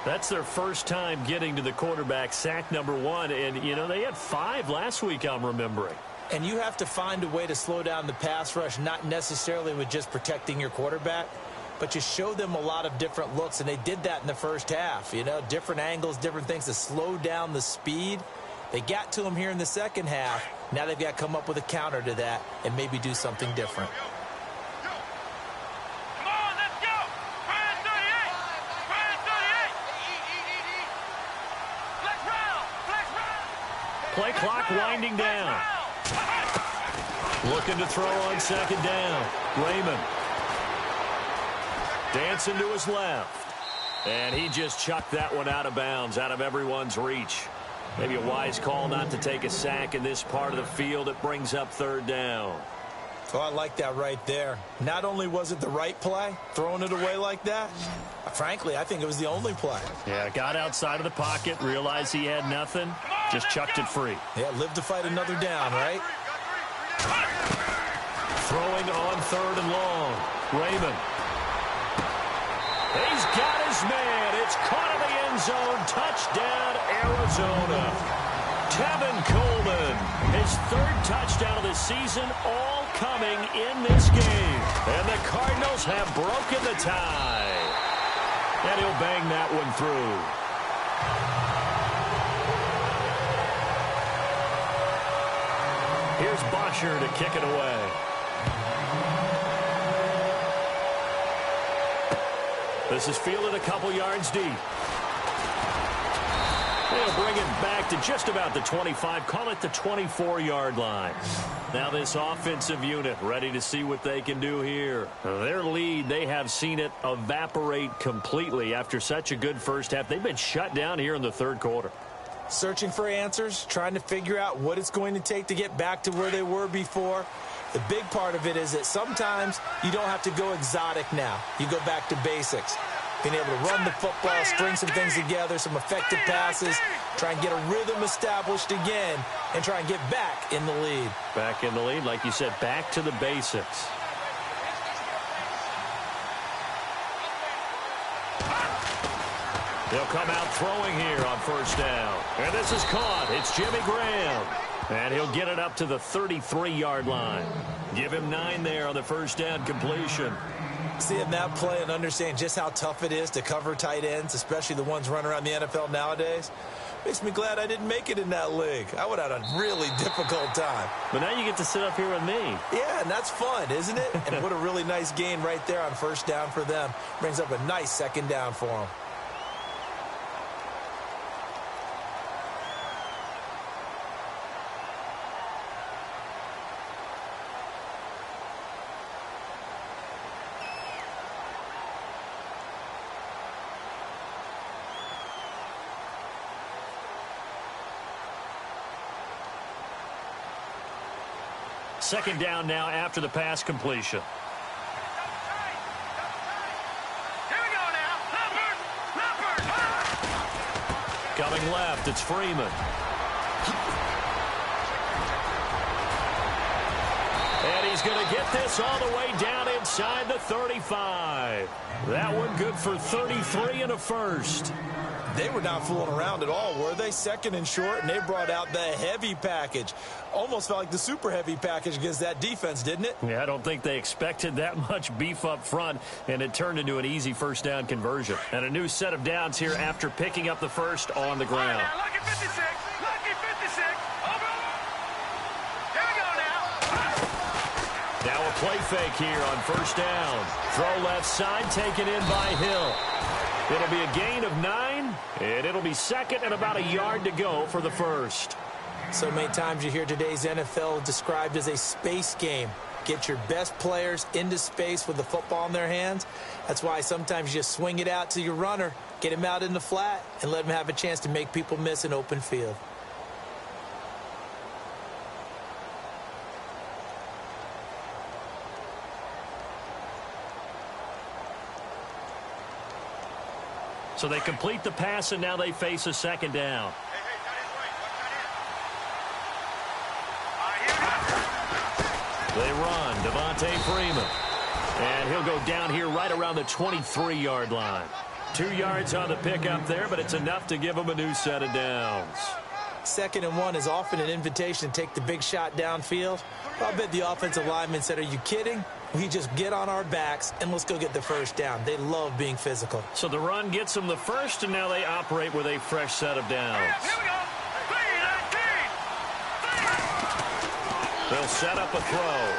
That's their first time getting to the quarterback, sack number 1. And, you know, they had 5 last week, I'm remembering. And you have to find a way to slow down the pass rush, not necessarily with just protecting your quarterback, but you show them a lot of different looks, and they did that in the first half. You know, different angles, different things to slow down the speed. They got to him here in the second half. Now they've got to come up with a counter to that and maybe do something different. Come on, let's go! Brand 38! Brand 38! Flex round! Play clock winding down. Looking to throw on 2nd down. Raymond. Dancing to his left. And he just chucked that one out of bounds, out of everyone's reach. Maybe a wise call not to take a sack in this part of the field. It brings up 3rd down. Oh, I like that right there. Not only was it the right play, throwing it away like that, frankly, I think it was the only play. Yeah, got outside of the pocket, realized he had nothing, just chucked it free. Yeah, live to fight another down, right? Throwing on 3rd and long. Raymond. He's got his man. It's caught in the end zone. Touchdown, Arizona. Tevin Coleman, his 3rd touchdown of the season, all coming in this game. And the Cardinals have broken the tie. And he'll bang that one through. Here's Bosher to kick it away. This is fielded a couple yards deep. They'll bring it back to just about the 25. Call it the 24-yard line. Now this offensive unit ready to see what they can do here. Their lead, they have seen it evaporate completely after such a good first half. They've been shut down here in the 3rd quarter. Searching for answers, trying to figure out what it's going to take to get back to where they were before. The big part of it is that sometimes you don't have to go exotic now. You go back to basics. being able to run the football, string some things together, some effective passes, try and get a rhythm established again, and try and get back in the lead. Back in the lead, like you said, back to the basics. They'll come out throwing here on first down. And this is caught. It's Jimmy Graham. And he'll get it up to the 33-yard line. Give him 9 there on the first down completion. Seeing that play and understanding just how tough it is to cover tight ends, especially the ones running around the NFL nowadays, makes me glad I didn't make it in that league. I would have had a really difficult time. But now you get to sit up here with me. Yeah, and that's fun, isn't it? And what a really nice gain right there on first down for them. Brings up a nice second down for them. Second down now after the pass completion. Here we go now. Leopard. Coming left, it's Freeman. And he's going to get this all the way down inside the 35. That one good for 33 and a first. They were not fooling around at all, were they? Second and short, and they brought out the heavy package. Almost felt like the super heavy package against that defense, didn't it? Yeah, I don't think they expected that much beef up front, and it turned into an easy first down conversion. And a new set of downs here after picking up the first on the ground. Now, lucky 56. Lucky 56. Over. Here we go now. Now a play fake here on first down. Throw left side, taken in by Hill. It'll be a gain of 9, and it'll be second and about a yard to go for the first. So many times you hear today's NFL described as a space game. Get your best players into space with the football in their hands. That's why sometimes you just swing it out to your runner, get him out in the flat, and let him have a chance to make people miss an open field. So they complete the pass, and now they face a second down. They run, Devontae Freeman. And he'll go down here right around the 23-yard line. 2 yards on the pickup there, but it's enough to give them a new set of downs. Second and 1 is often an invitation to take the big shot downfield. I bet the offensive lineman said, are you kidding? We just get on our backs and let's go get the first down. They love being physical. So the run gets them the first, and now they operate with a fresh set of downs. Here we go. 3-19. They'll set up a throw.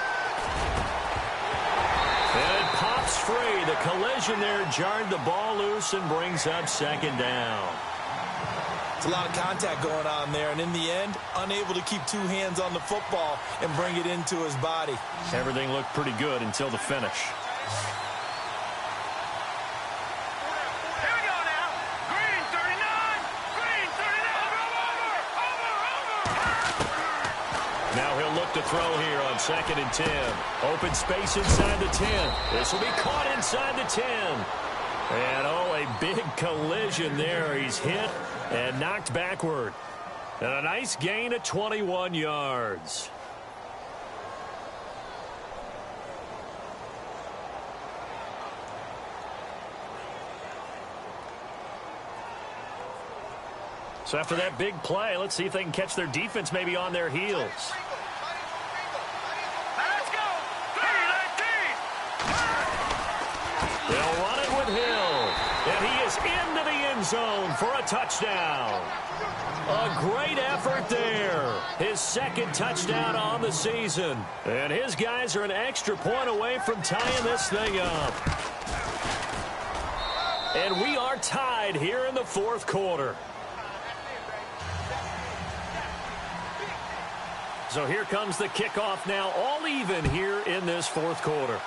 And it pops free. The collision there jarred the ball loose and brings up second down. It's a lot of contact going on there, and in the end, unable to keep 2 hands on the football and bring it into his body. Everything looked pretty good until the finish. Here we go now. Green 39. Green 39. Over. Now he'll look to throw here on second and 10. Open space inside the 10. This will be caught inside the 10. And, oh, a big collision there. He's hit and knocked backward. And a nice gain of 21 yards. So after that big play, let's see if they can catch their defense maybe on their heels. Let's go. 3-19. They'll run it with Hill. And he is into the end zone for a touchdown. A great effort there. His second touchdown on the season. And his guys are an extra point away from tying this thing up. And we are tied here in the fourth quarter. So here comes the kickoff now, all even here in this fourth quarter.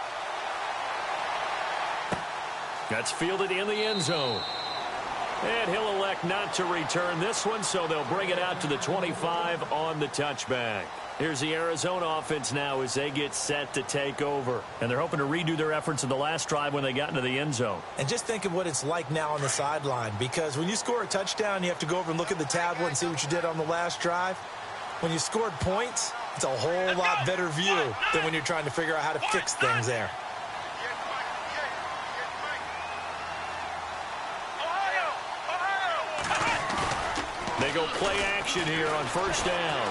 That's fielded in the end zone. And he'll elect not to return this one, so they'll bring it out to the 25 on the touchback. Here's the Arizona offense now as they get set to take over. And they're hoping to redo their efforts in the last drive when they got into the end zone. And just think of what it's like now on the sideline, because when you score a touchdown, you have to go over and look at the tablet and see what you did on the last drive. When you scored points, it's a whole lot better view than when you're trying to figure out how to fix things there. They go play action here on first down.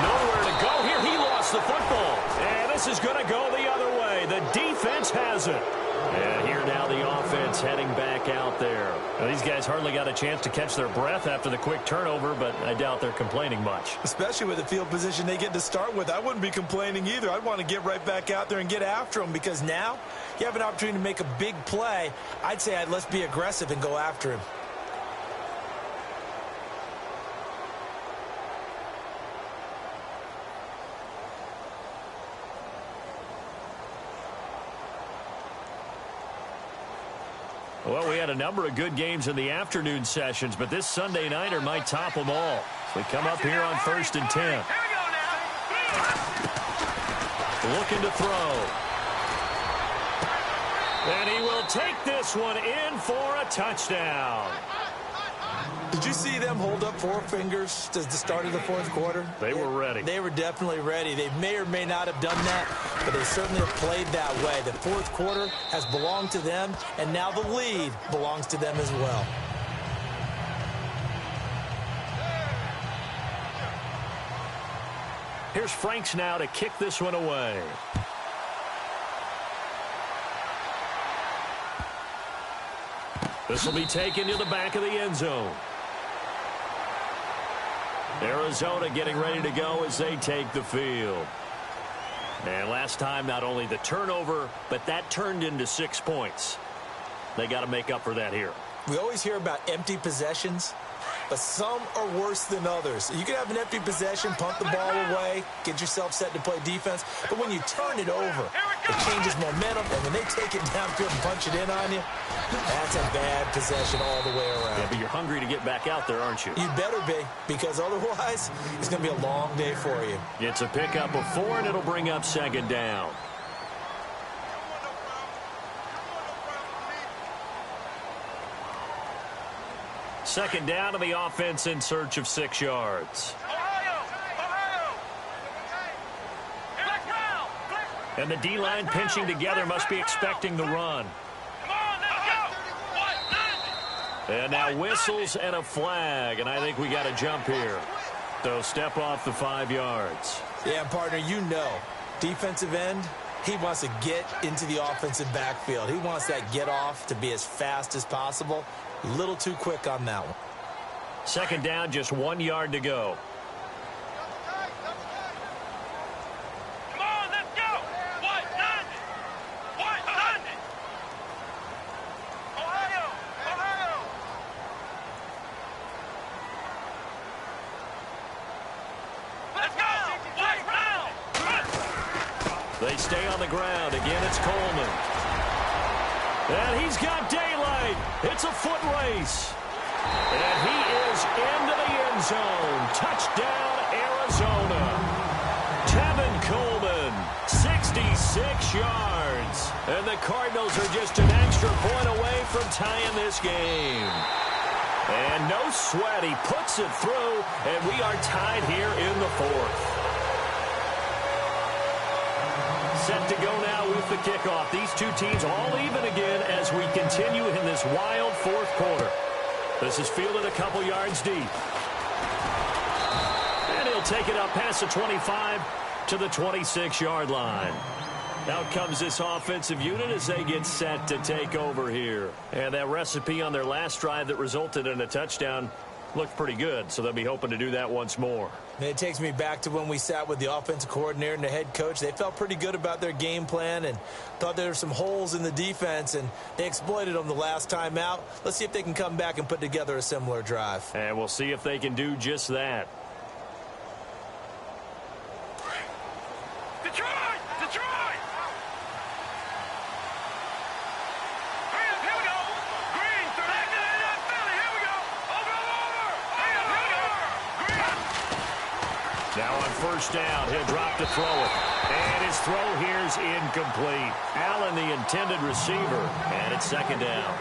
Nowhere to go here. He lost the football. And this is going to go the other way. The defense has it. And here now the offense heading back out there. Now, these guys hardly got a chance to catch their breath after the quick turnover, but I doubt they're complaining much. Especially with the field position they get to start with. I wouldn't be complaining either. I'd want to get right back out there and get after them, because now you have an opportunity to make a big play. I'd say let's be aggressive and go after him. Well, we had a number of good games in the afternoon sessions, but this Sunday nighter might top them all. So we come up here on 1st and 10. Looking to throw. And he will take this one in for a touchdown. Did you see them hold up 4 fingers at the start of the 4th quarter? They were ready. They were definitely ready. They may or may not have done that, but they certainly have played that way. The 4th quarter has belonged to them, and now the lead belongs to them as well. Here's Franks now to kick this one away. This will be taken to the back of the end zone. Arizona getting ready to go as they take the field. And last time, not only the turnover, but that turned into 6 points. They got to make up for that here. We always hear about empty possessions, but some are worse than others. You can have an empty possession, punt the ball away, get yourself set to play defense, but when you turn it over, it changes momentum, and when they take it downfield and punch it in on you, that's a bad possession all the way around. Yeah, but you're hungry to get back out there, aren't you? You better be, because otherwise, it's going to be a long day for you. It's a pickup of 4, and it'll bring up 2nd down. Second down to the offense in search of 6 yards. And the D-line pinching together must be expecting the run. And now whistles and a flag, and I think we got a jump here. So step off the 5 yards. Yeah, partner, you know, defensive end, he wants to get into the offensive backfield. He wants that get off to be as fast as possible. A little too quick on that one. Second down, just 1 yard to go. Come on, let's go! White 90! White 90! Ohio! Ohio! Let's go! White now! They stay on the ground. Again, it's Coleman. And he's got daylight. It's a foot race. And he is into the end zone. Touchdown, Arizona. Tevin Coleman, 66 yards. And the Cardinals are just an extra point away from tying this game. And no sweat. He puts it through, and we are tied here in the 4th. Set to go now with the kickoff. These two teams all even again as we continue in this wild 4th quarter. This is fielded a couple yards deep. And he'll take it up past the 25 to the 26-yard line. Out comes this offensive unit as they get set to take over here. And that recipe on their last drive that resulted in a touchdown looked pretty good, so they'll be hoping to do that once more. And it takes me back to when we sat with the offensive coordinator and the head coach. They felt pretty good about their game plan and thought there were some holes in the defense, and they exploited them the last time out. Let's see if they can come back and put together a similar drive. And we'll see if they can do just that. Detroit! Detroit! Here we go! Green, back to the Philly, here we go! Over! Here we go! Green! Now on first down. He'll drop to throw it. And his throw here's incomplete. Allen, the intended receiver, and it's second down.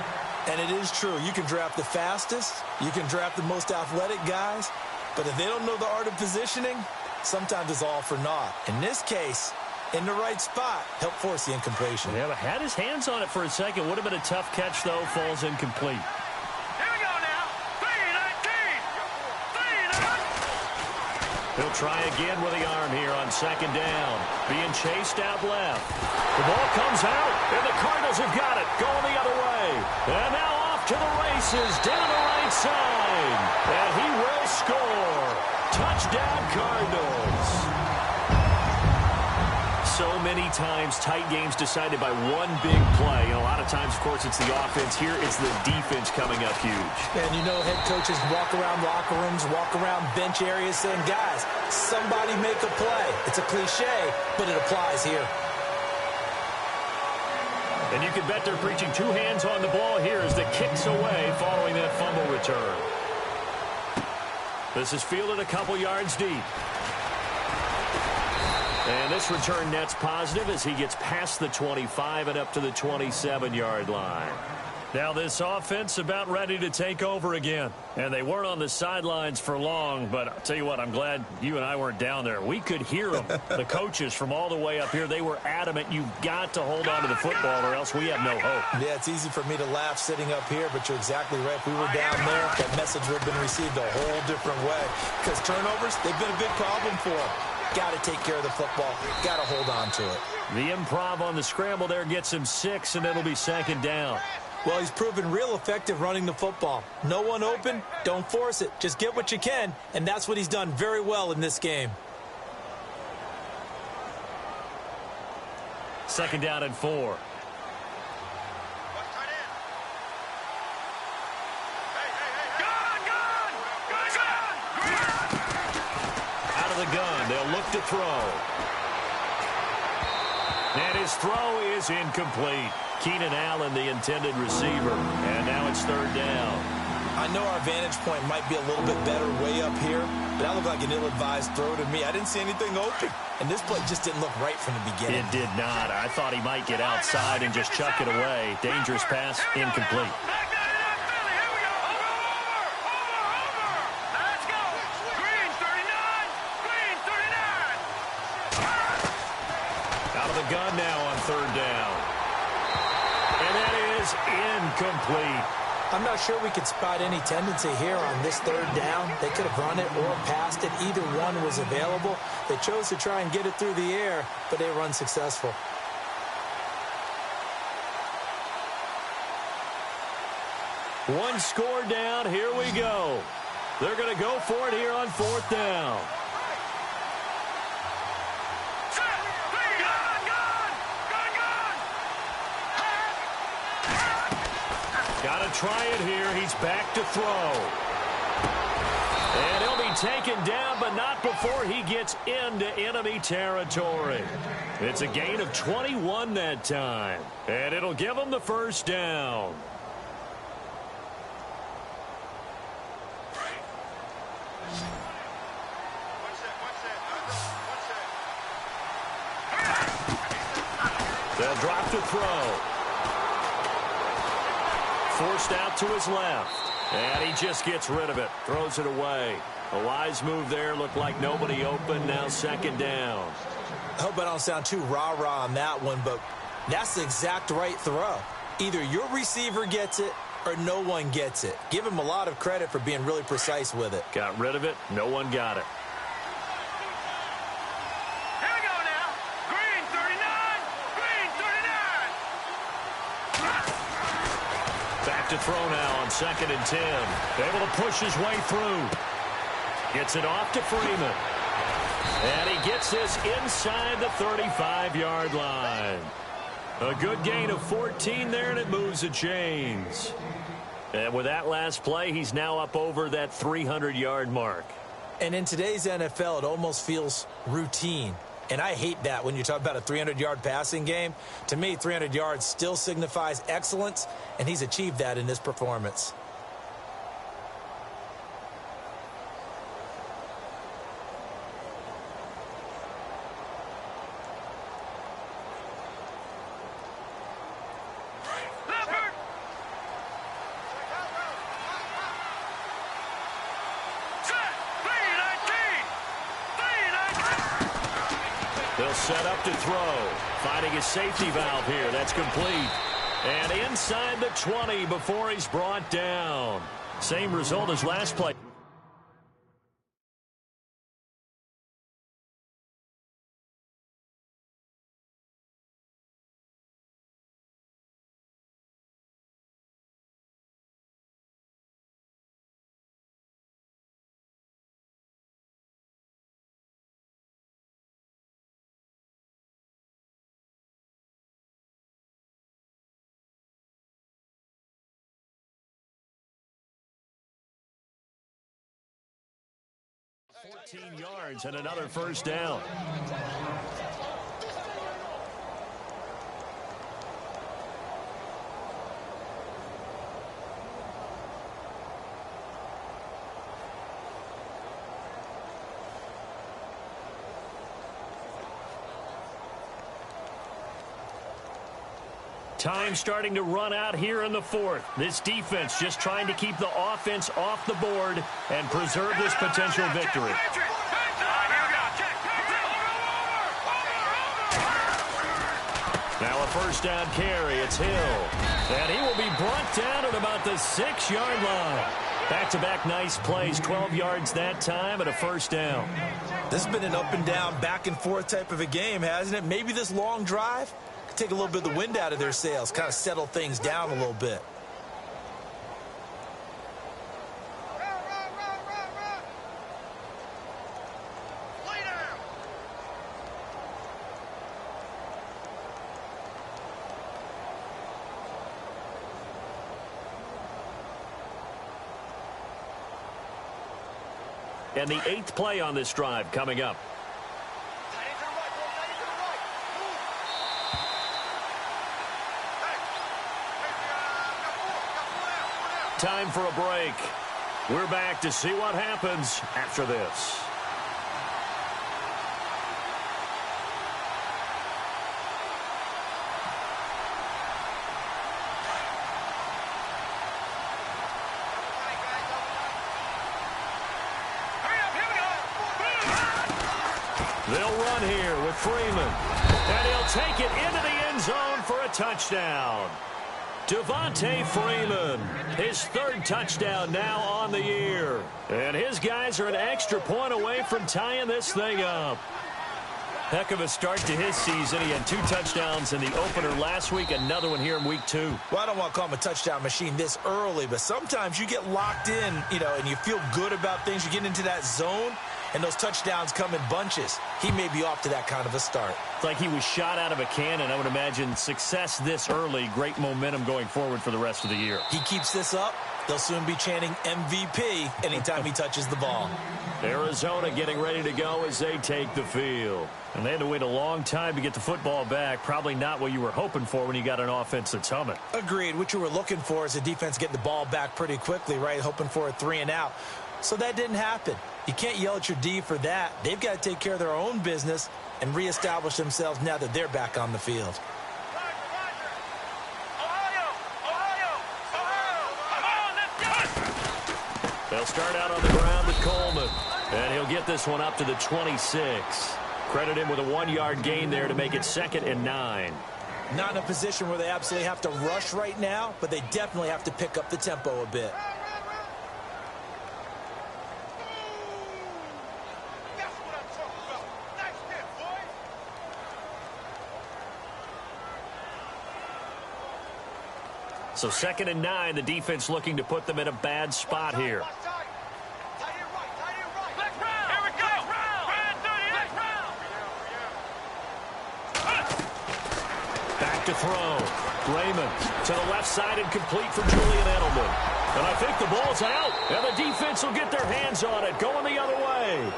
And it is true. You can draft the fastest. You can draft the most athletic guys. But if they don't know the art of positioning, sometimes it's all for naught. In this case, in the right spot, help force the incompletion. Yeah, but had his hands on it for a second. Would have been a tough catch, though. Falls incomplete. He'll try again with the arm here on second down. Being chased out left. The ball comes out, and the Cardinals have got it. Going the other way. And now off to the races down the right side. And he will score. Touchdown, Cardinals. So many times tight games decided by one big play. And a lot of times, of course, it's the offense. Here it's the defense coming up huge. And you know head coaches walk around locker rooms, walk around bench areas saying, guys, somebody make a play. It's a cliche, but it applies here. And you can bet they're preaching two hands on the ball here as the kick's away following that fumble return. This is fielded a couple yards deep. And this return net's positive as he gets past the 25 and up to the 27-yard line. Now this offense about ready to take over again. And they weren't on the sidelines for long, but I'll tell you what, I'm glad you and I weren't down there. We could hear them. The coaches from all the way up here, they were adamant. You've got to hold on to the football or else we have no hope. Yeah, it's easy for me to laugh sitting up here, but you're exactly right. If we were down there, that message would have been received a whole different way. Because turnovers, they've been a big problem for them. Got to take care of the football. Got to hold on to it. The improv on the scramble there gets him 6, and it'll be second down. Well, he's proven real effective running the football. No one open, don't force it. Just get what you can, and that's what he's done very well in this game. Second down and 4. Out of the gun, they'll look to throw. And his throw is incomplete. Keenan Allen, the intended receiver. And now it's third down. I know our vantage point might be a little bit better way up here, but that looked like an ill-advised throw to me. I didn't see anything open. And this play just didn't look right from the beginning. It did not. I thought he might get outside and just chuck it away. Dangerous pass, incomplete. Out of the gun now on third down. And that is incomplete. I'm not sure we could spot any tendency here on this third down. They could have run it or passed it. Either one was available. They chose to try and get it through the air, but they were unsuccessful. One score down. Here we go. They're going to go for it here on fourth down. Got to try it here. He's back to throw. And he'll be taken down, but not before he gets into enemy territory. It's a gain of 21 that time. And it'll give him the first down. They'll drop to throw. Forced out to his left. And he just gets rid of it. Throws it away. A wise move there. Looked like nobody open. Now second down. I hope I don't sound too rah-rah on that one, but that's the exact right throw. Either your receiver gets it or no one gets it. Give him a lot of credit for being really precise with it. Got rid of it. No one got it. To throw now on second and 10. Able to push his way through. Gets it off to Freeman. And he gets this inside the 35-yard line. A good gain of 14 there, and it moves the chains. And with that last play, he's now up over that 300-yard mark. And in today's NFL, it almost feels routine. And I hate that when you talk about a 300-yard passing game. To me, 300 yards still signifies excellence, and he's achieved that in this performance. They'll set up to throw. Finding his safety valve here. That's complete. And inside the 20 before he's brought down. Same result as last play. Yards and another first down. Time starting to run out here in the fourth. This defense just trying to keep the offense off the board and preserve this potential victory. Now a first down carry. It's Hill. And he will be brought down at about the 6-yard line. Back-to-back nice plays. 12 yards that time and a first down. This has been an up and down, back and forth type of a game, hasn't it? Maybe this long drive could take a little bit of the wind out of their sails, kind of settle things down a little bit. And the 8th play on this drive coming up. Time for a break. We're back to see what happens after this. They'll run here with Freeman. And he'll take it into the end zone for a touchdown. Devontae Freeman, his 3rd touchdown now on the year. And his guys are an extra point away from tying this thing up. Heck of a start to his season. He had 2 touchdowns in the opener last week, another one here in week 2. Well, I don't want to call him a touchdown machine this early, but sometimes you get locked in, and you feel good about things. You get into that zone, and those touchdowns come in bunches. He may be off to that kind of a start. It's like he was shot out of a cannon. I would imagine success this early, great momentum going forward for the rest of the year. He keeps this up, they'll soon be chanting MVP anytime he touches the ball. Arizona getting ready to go as they take the field. And they had to wait a long time to get the football back. Probably not what you were hoping for when you got an offense that's humming. Agreed. What you were looking for is a defense getting the ball back pretty quickly, right? Hoping for a 3 and out. So that didn't happen. You can't yell at your D for that. They've got to take care of their own business and reestablish themselves now that they're back on the field. They'll start out on the ground with Coleman. And he'll get this one up to the 26. Credit him with a 1-yard gain there to make it 2nd and 9. Not in a position where they absolutely have to rush right now, but they definitely have to pick up the tempo a bit. So 2nd and 9, the defense looking to put them in a bad spot here. Back to throw. Raymond to the left side and complete for Julian Edelman. And I think the ball's out, and the defense will get their hands on it, going the other way.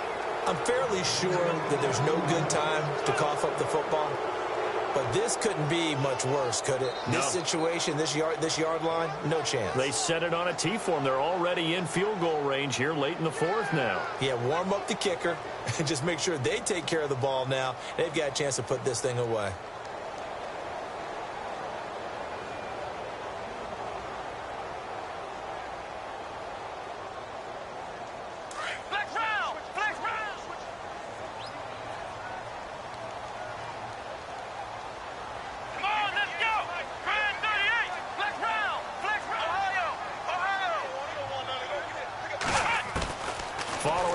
I'm fairly sure that there's no good time to cough up the football. But this couldn't be much worse, could it? No. This situation, this yard line, no chance. They set it on a T-form. They're already in field goal range here late in the 4th now. Yeah, warm up the kicker and just make sure they take care of the ball now. They've got a chance to put this thing away.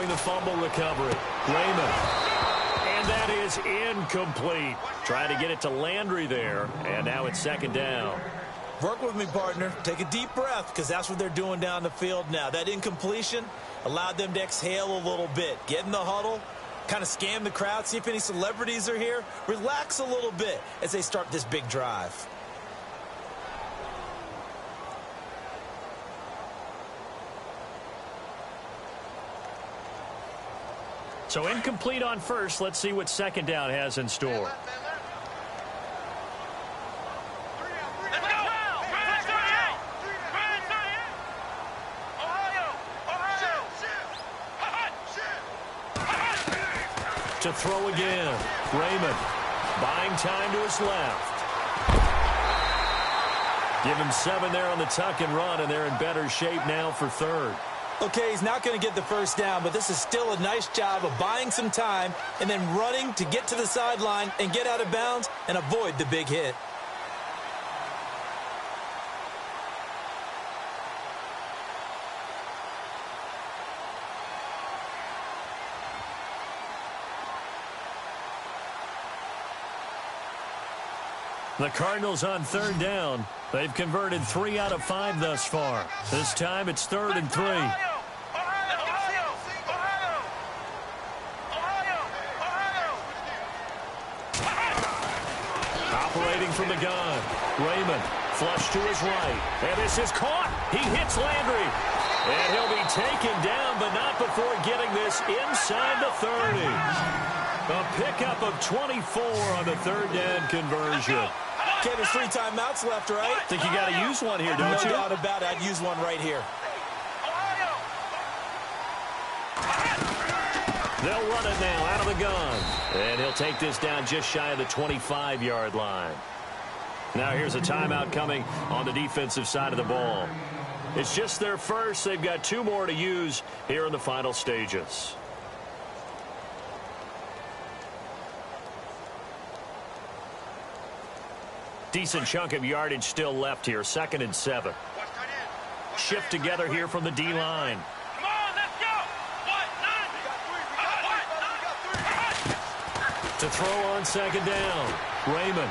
during the fumble recovery. Raymond. And that is incomplete. Trying to get it to Landry there, and now it's second down. Work with me, partner. Take a deep breath, because that's what they're doing down the field now. That incompletion allowed them to exhale a little bit. Get in the huddle, kind of scan the crowd, see if any celebrities are here. Relax a little bit as they start this big drive. So incomplete on first. Let's see what second down has in store. To throw again. Raymond buying time to his left. Give him 7 there on the tuck and run, and they're in better shape now for third. Okay, he's not going to get the first down, but this is still a nice job of buying some time and then running to get to the sideline and get out of bounds and avoid the big hit. The Cardinals on third down. They've converted 3 out of 5 thus far. This time it's 3rd and 3. Operating from the gun. Raymond flush to his right. And this is caught. He hits Landry. And he'll be taken down, but not before getting this inside the 30. A pickup of 24 on the third down conversion. Okay, there's 3 timeouts left, right? Think you got to use one here, don't you? No doubt about it. I'd use one right here. They'll run it now out of the gun. And he'll take this down just shy of the 25-yard line. Now here's a timeout coming on the defensive side of the ball. It's just their first. They've got 2 more to use here in the final stages. Decent chunk of yardage still left here. 2nd and 7. Shift together here from the D-line. Come on, let's go. To throw on second down. Raymond.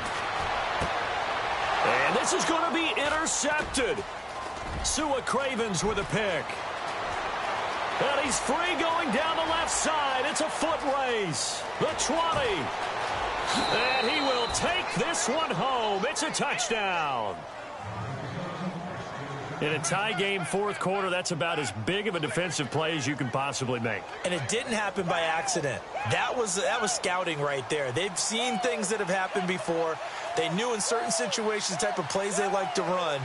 And this is going to be intercepted. Sua Cravens with a pick. And he's free going down the left side. It's a foot race. The 20. And he will take this one home. It's a touchdown. In a tie game, 4th quarter, that's about as big of a defensive play as you can possibly make. And it didn't happen by accident. That was scouting right there. They've seen things that have happened before. They knew in certain situations the type of plays they like to run,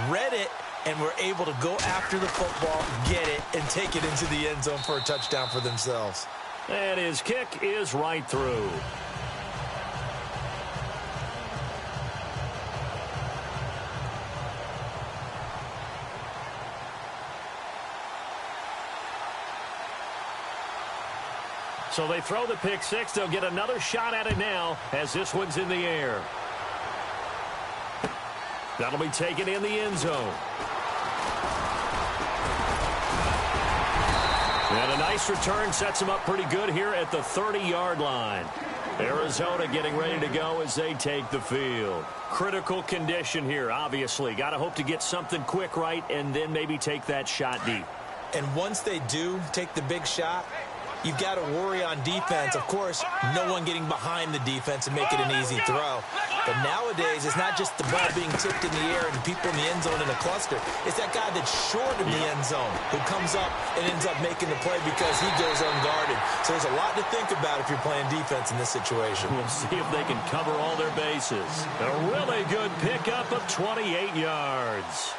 read it, and were able to go after the football, get it, and take it into the end zone for a touchdown for themselves. And his kick is right through. So they throw the pick 6. They'll get another shot at it now as this one's in the air. That'll be taken in the end zone. And a nice return sets them up pretty good here at the 30-yard line. Arizona getting ready to go as they take the field. Critical condition here, obviously. Got to hope to get something quick right and then maybe take that shot deep. And once they do take the big shot, you've got to worry on defense. Of course, no one getting behind the defense and make it an easy throw. But nowadays, it's not just the ball being tipped in the air and people in the end zone in a cluster. It's that guy that's short of the end zone who comes up and ends up making the play because he goes unguarded. So there's a lot to think about if you're playing defense in this situation. We'll see if they can cover all their bases. A really good pickup of 28 yards.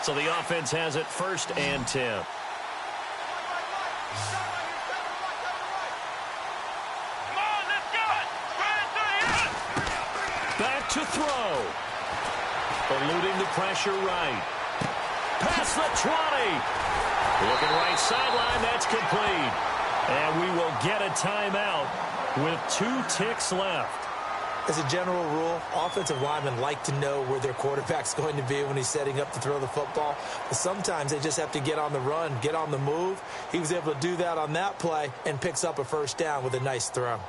So the offense has it 1st and 10. Back to throw. Eluding the pressure right. Past the 20. Looking right sideline. That's complete. And we will get a timeout with 2 ticks left. As a general rule, offensive linemen like to know where their quarterback's going to be when he's setting up to throw the football. But sometimes they just have to get on the run, get on the move. He was able to do that on that play and picks up a first down with a nice throw.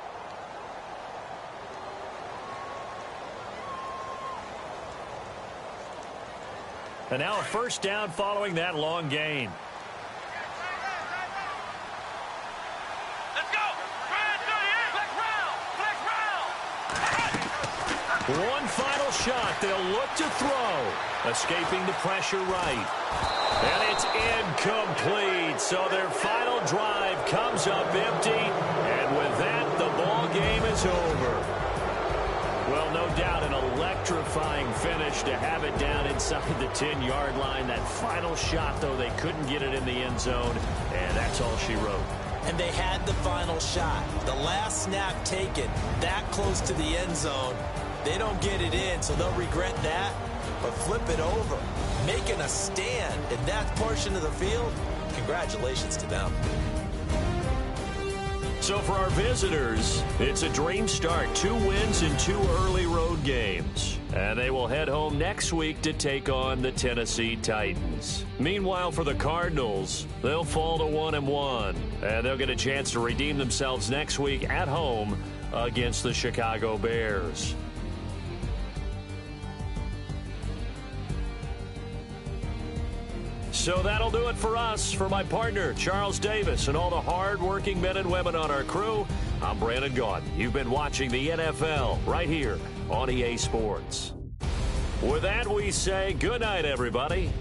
And now a first down following that long gain. One final shot. They'll look to throw. Escaping the pressure right. And it's incomplete. So their final drive comes up empty. And with that, the ball game is over. Well, no doubt an electrifying finish to have it down inside the 10-yard line. That final shot, though, they couldn't get it in the end zone. And that's all she wrote. And they had the final shot. The last snap taken that close to the end zone. They don't get it in, so they'll regret that. But flip it over, making a stand in that portion of the field, congratulations to them. So for our visitors, it's a dream start. 2 wins in 2 early road games. And they will head home next week to take on the Tennessee Titans. Meanwhile, for the Cardinals, they'll fall to 1-1. And they'll get a chance to redeem themselves next week at home against the Chicago Bears. So that'll do it for us. For my partner, Charles Davis, and all the hard-working men and women on our crew, I'm Brandon Gaudin. You've been watching the NFL right here on EA Sports. With that, we say good night, everybody.